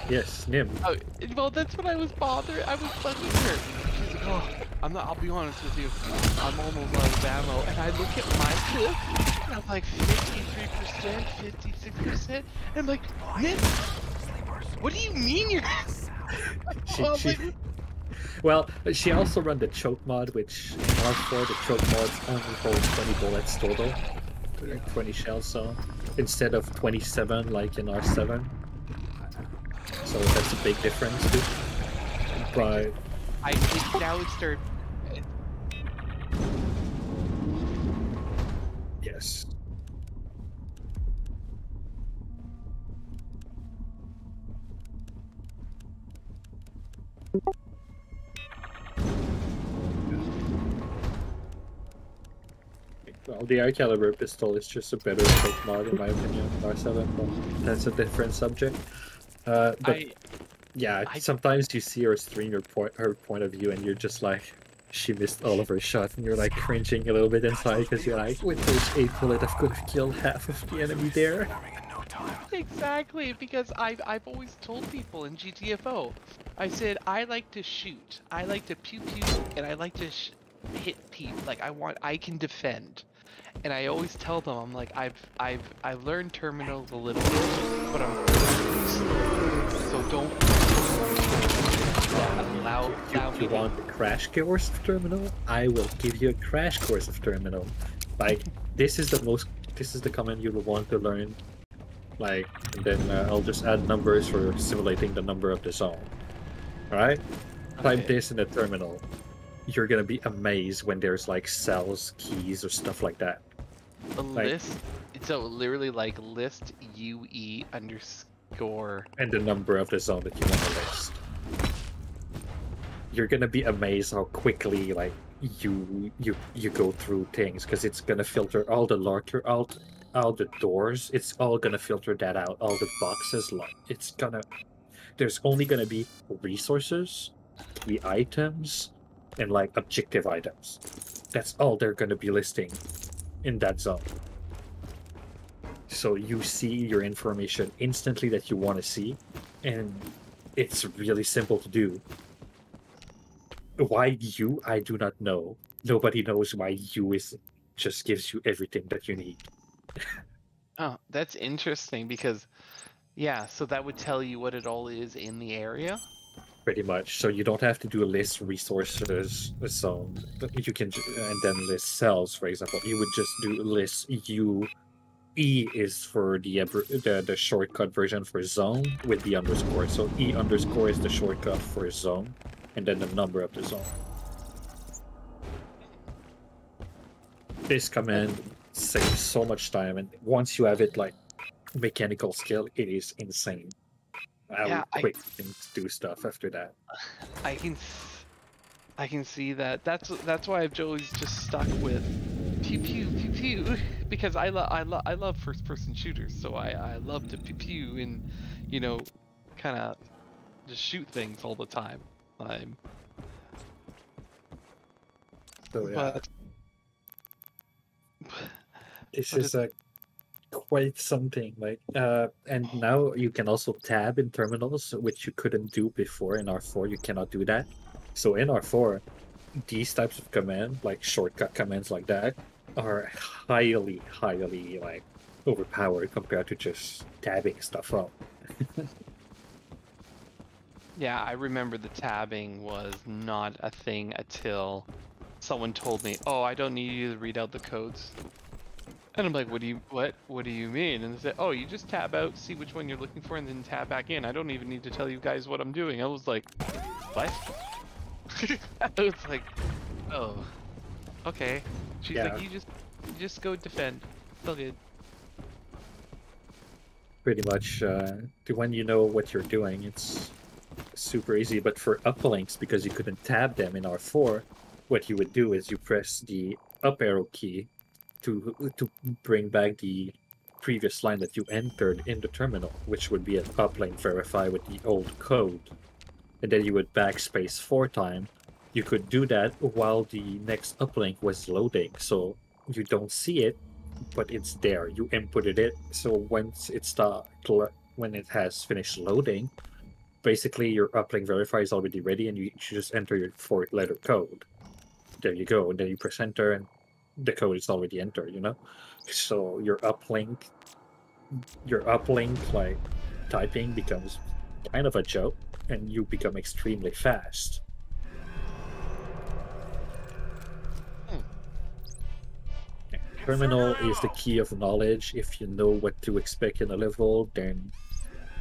Yes, Nim. Oh, well, that's what I was bothered. I was bugging her. She's like, oh, I'll be honest with you. I'm almost out of ammo. And I look at my clip, and I'm like 53%, 56%. And I'm like, Nim, what do you mean you're... Well, she also ran the choke mod, which in R4, the choke mods only hold 20 bullets total. 20 shells, so instead of 27 like in R7. So that's a big difference too. But I think now it's start. Yes. Well, the air caliber pistol is just a better choke mod in my opinion than R7, but that's a different subject. But sometimes you see her stream her point of view, and you're just like, she missed all of her shots, and you're like cringing a little bit inside because you're like, with those 8 bullets, I could have killed half of the enemy there. Exactly, because I've always told people in GTFO, I said I like to shoot, I like to pew pew, and I like to hit people. Like I can defend. And I always tell them, I'm like, I've learned terminals a little bit, but I'm really slow. So don't allow me. You want a crash course of terminal? I will give you a crash course of terminal. Like, this is the command you will want to learn. Like, and then I'll just add numbers for simulating the number of the zone. Alright? Okay. Type this in the terminal. You're gonna be amazed when there's like cells, keys, or stuff like that. A list, so literally like list UE underscore. And the number of the zone that you want to list. You're gonna be amazed how quickly like you go through things, because it's gonna filter all the all the doors. It's all gonna filter that out. All the boxes, there's only gonna be resources, the items, and like objective items. That's all they're going to be listing in that zone. So you see your information instantly that you want to see, and it's really simple to do. Why U? I do not know. Nobody knows why U is just gives you everything that you need. Oh, that's interesting because, yeah, so that would tell you what it all is in the area. Pretty much. So you don't have to do a list resources zone. You can and then list cells, for example. You would just do list U. E is for the shortcut version for zone with the underscore. So E underscore is the shortcut for zone, and then the number of the zone. This command saves so much time, and once you have it like mechanical skill, it is insane. Yeah, How quick you can do stuff after that. I can see that. That's why I've always just stuck with pew pew pew pew because I love first person shooters, so I love to pew pew and kind of just shoot things all the time. So yeah, But this but is quite something. Like and now you can also tab in terminals, which you couldn't do before in R4. You cannot do that. So in R4, these types of command, like shortcut commands like that, are highly, highly like overpowered compared to just tabbing stuff up. yeah, I remember the tabbing was not a thing until someone told me, "Oh, I don't need you to read out the codes." And I'm like, what do you mean? And they said, "Oh, you just tab out, see which one you're looking for, and then tab back in. I don't even need to tell you guys what I'm doing." I was like, what? I was like, oh, okay. She's like, you just go defend. It's all good. Pretty much, when you know what you're doing, it's super easy. But for uplinks, because you couldn't tab them in R4, what you would do is you press the up arrow key to bring back the previous line that you entered in the terminal, which would be an uplink verify with the old code. And then you would backspace 4 times. You could do that while the next uplink was loading. So you don't see it, but it's there. You inputted it. So once it when it has finished loading, basically your uplink verify is already ready, and you just enter your 4-letter code. There you go. And then you press enter, and the code is already entered, So your uplink like typing becomes kind of a joke, and you become extremely fast. Terminal is the key of knowledge. If you know what to expect in a level, then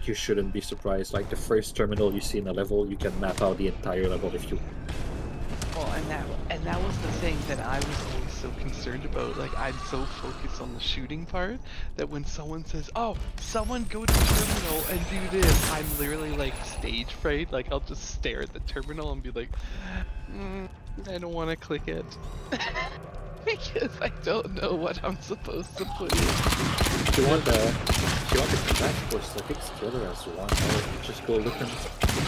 you shouldn't be surprised. Like the first terminal you see in a level, you can map out the entire level if you want. Well, and that was the thing that I was always so concerned about. Like, I'm so focused on the shooting part that when someone says, "Oh, someone go to terminal and do this," I'm literally like stage fright. Like, I'll just stare at the terminal and be like, I don't want to click it because I don't know what I'm supposed to put in. If you want the crash course, I think Skiller has one. Or just go look in the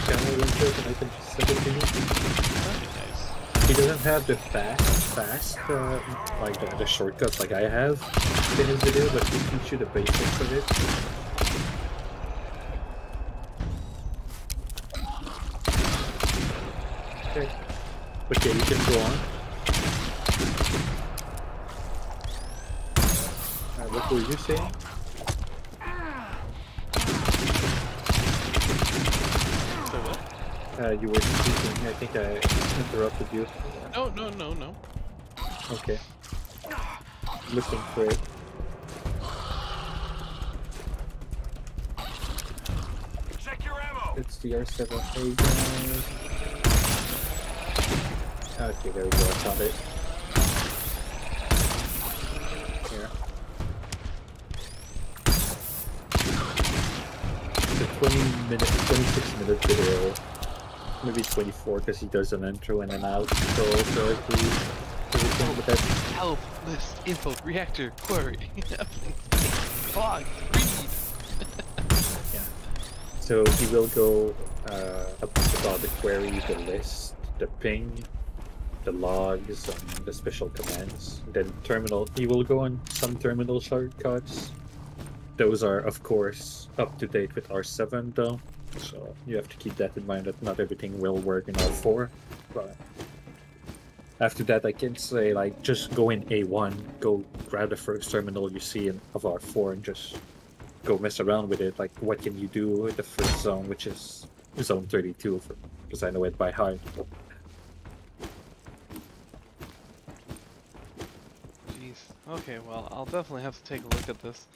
channel real quick, and I can just send it to you. That'd be nice. He doesn't have the fast like the shortcuts like I have in his video, but he teach you the basics of it. Okay. But yeah, you can go on. What were you saying? So what? You were speaking. I think I interrupted you. No. Okay. Looking for it. Check your ammo. It's the R7A guys. Okay, there we go. I found it. Here. It's a 26-minute video. Maybe 24 because he does an intro and an outro correctly. Everything, but that's Help, list, info, reactor, query, log, read. yeah. So he will go about the query, the list, the ping, the logs, the special commands. Then terminal. He will go on some terminal shortcuts. those are, of course, up to date with R7 though. So you have to keep that in mind that not everything will work in R4. But after that, I can say, like, just go in A1, go grab the first terminal you see of R4 and just go mess around with it. Like, what can you do with the first zone, which is zone 32, because I know it by heart. Jeez. Okay, well, I'll definitely have to take a look at this.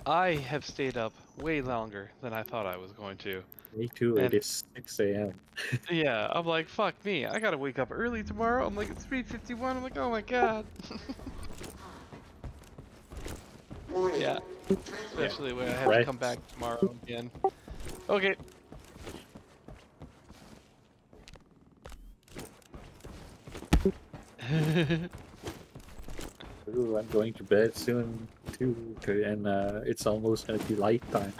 I have stayed up way longer than I thought I was going to. Me too, And it is 6 a.m. yeah, I'm like, fuck me, I gotta wake up early tomorrow. I'm like, it's 3:51. I'm like, oh my god. Yeah, especially when I have to come back tomorrow again. Okay. Ooh, I'm going to bed soon too, and it's almost gonna be light time.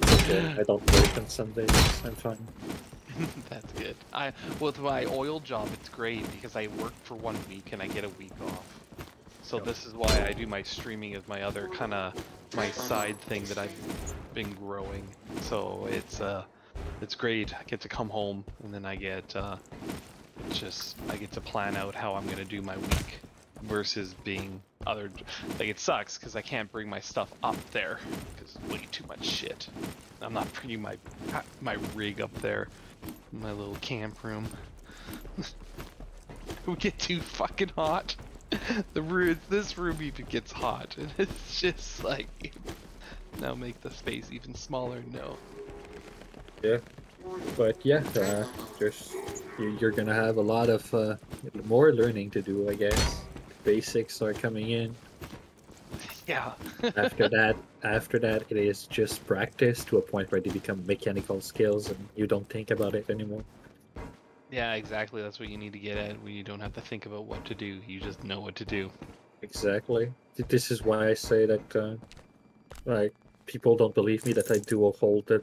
Okay, I don't work on Sundays. I'm fine. That's good. With my oil job, it's great because I work for 1 week and I get a week off. So this is why I do my streaming as my other kind of my side thing that I've been growing. So it's great. I get to come home and then I get I get to plan out how I'm gonna do my week versus being like it sucks because I can't bring my stuff up there because way too much shit. I'm not bringing my rig up there, my little camp room. It would get too fucking hot. This room even gets hot, and it's just like now make the space even smaller. No. Yeah, but yeah, you're gonna have a lot of more learning to do, I guess. Basics are coming in. Yeah. after that, it is just practice to a point where they become mechanical skills, and you don't think about it anymore. Yeah, exactly. That's what you need to get at, where you don't have to think about what to do. You just know what to do. Exactly. This is why I say that, like, people don't believe me that I dual hold the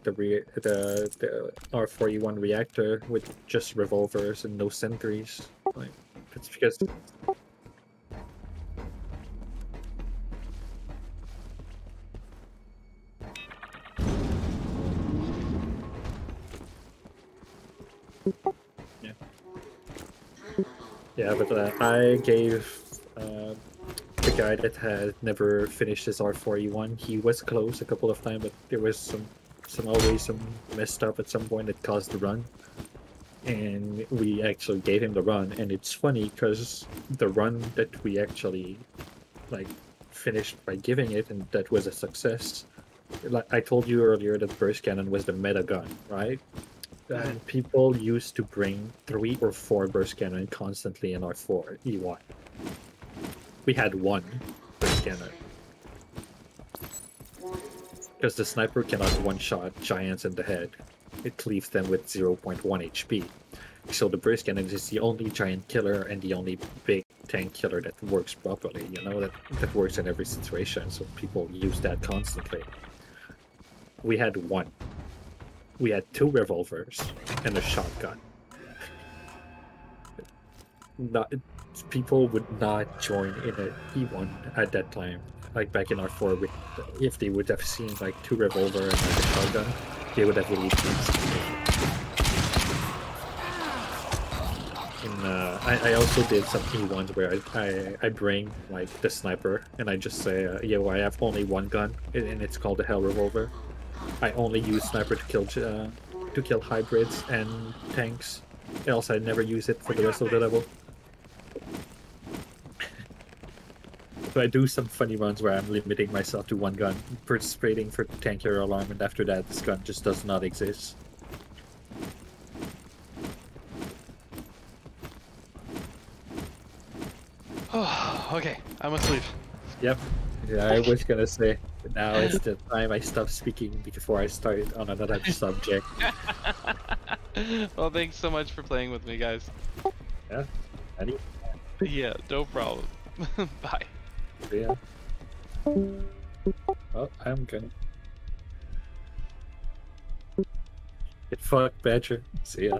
R4E1 reactor with just revolvers and no sentries. Like, it's because. Yeah, but I gave the guy that had never finished his R4E1, he was close a couple of times, but there was always some messed up at some point that caused the run. And we actually gave him the run, and it's funny because the run that we actually like finished by giving it, and that was a success. Like I told you earlier that burst cannon was the meta gun, right? And people used to bring 3 or 4 burst cannon constantly in R4 E1. We had 1 burst cannon. Because the sniper cannot one-shot giants in the head. It leaves them with 0.1 HP. So the burst cannon is the only giant killer and the only big tank killer that works properly, you know, that works in every situation, so people use that constantly. We had 1. We had 2 revolvers and a shotgun. People would not join in an E1 at that time. Like back in R4, if they would have seen like 2 revolver and like a shotgun, they would have released these. I also did some E1s where I bring like the sniper and I just say, yo, I have only 1 gun and it's called the Hell Revolver. I only use sniper to kill hybrids and tanks. Else I never use it for the rest of the level. So I do some funny runs where I'm limiting myself to 1 gun, participating for tank hero alarm, and after that this gun just does not exist. Oh, okay. I must leave. Yep. Yeah, I was gonna say, now is the time I stop speaking before I start on another subject. Well, thanks so much for playing with me, guys. Yeah. Yeah, no problem. Bye. Yeah. Oh, I'm gonna get fucked, Badger. See ya.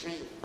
Extreme.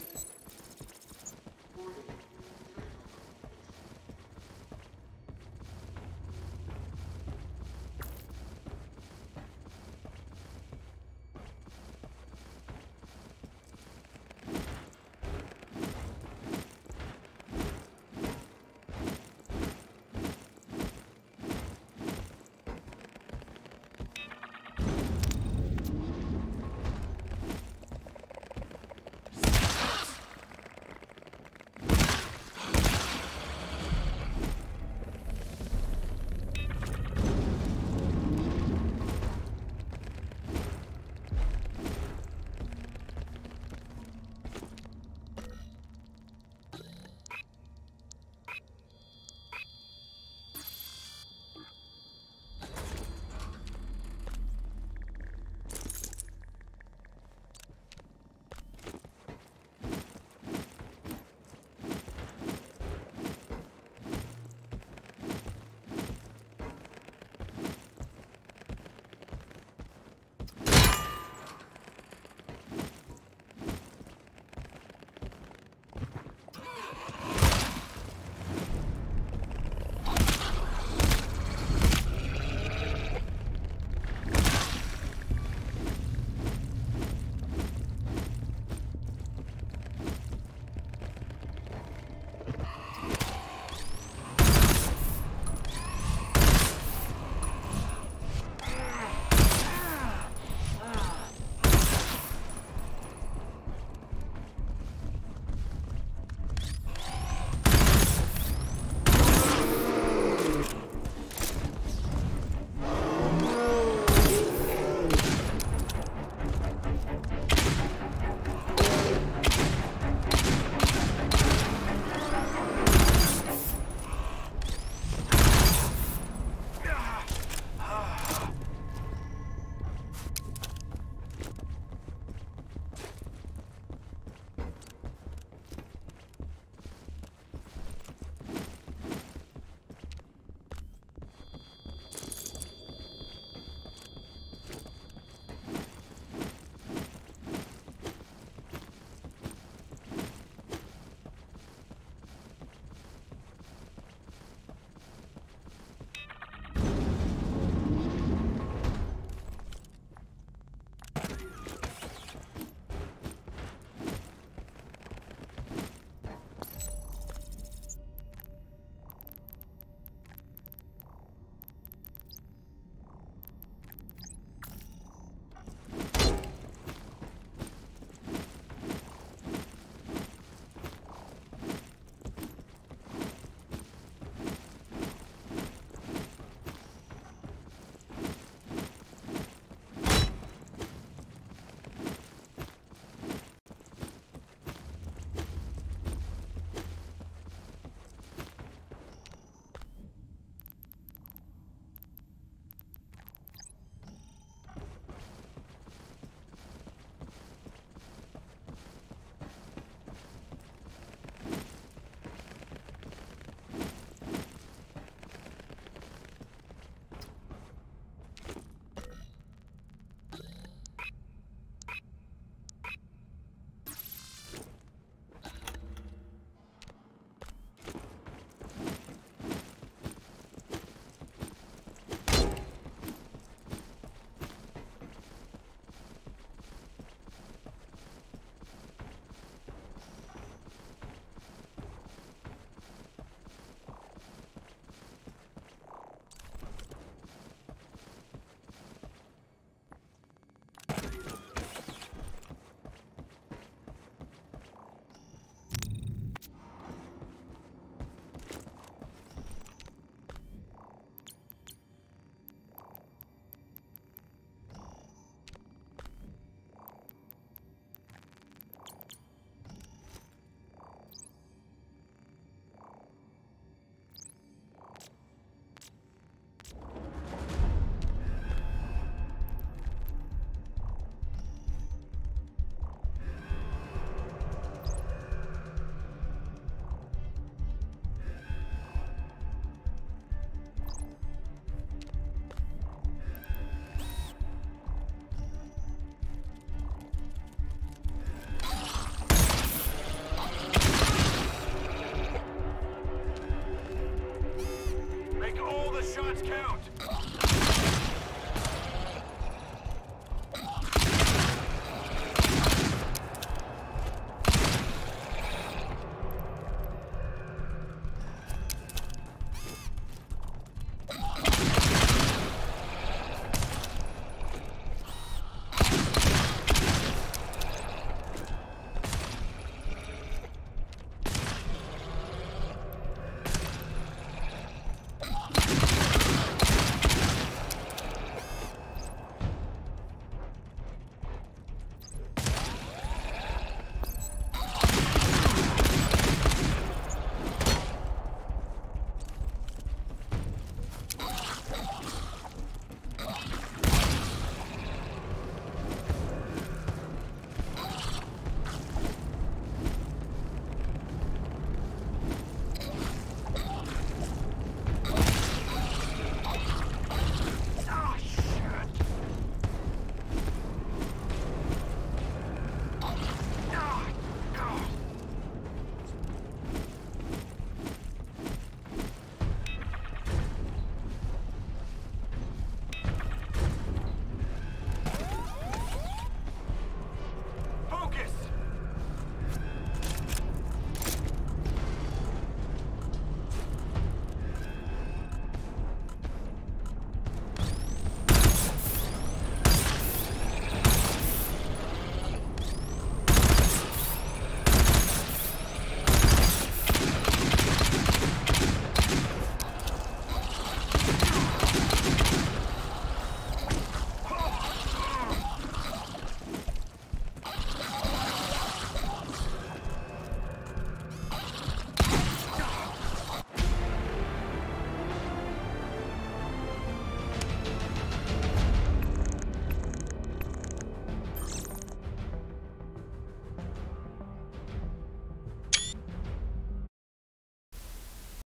Squads count.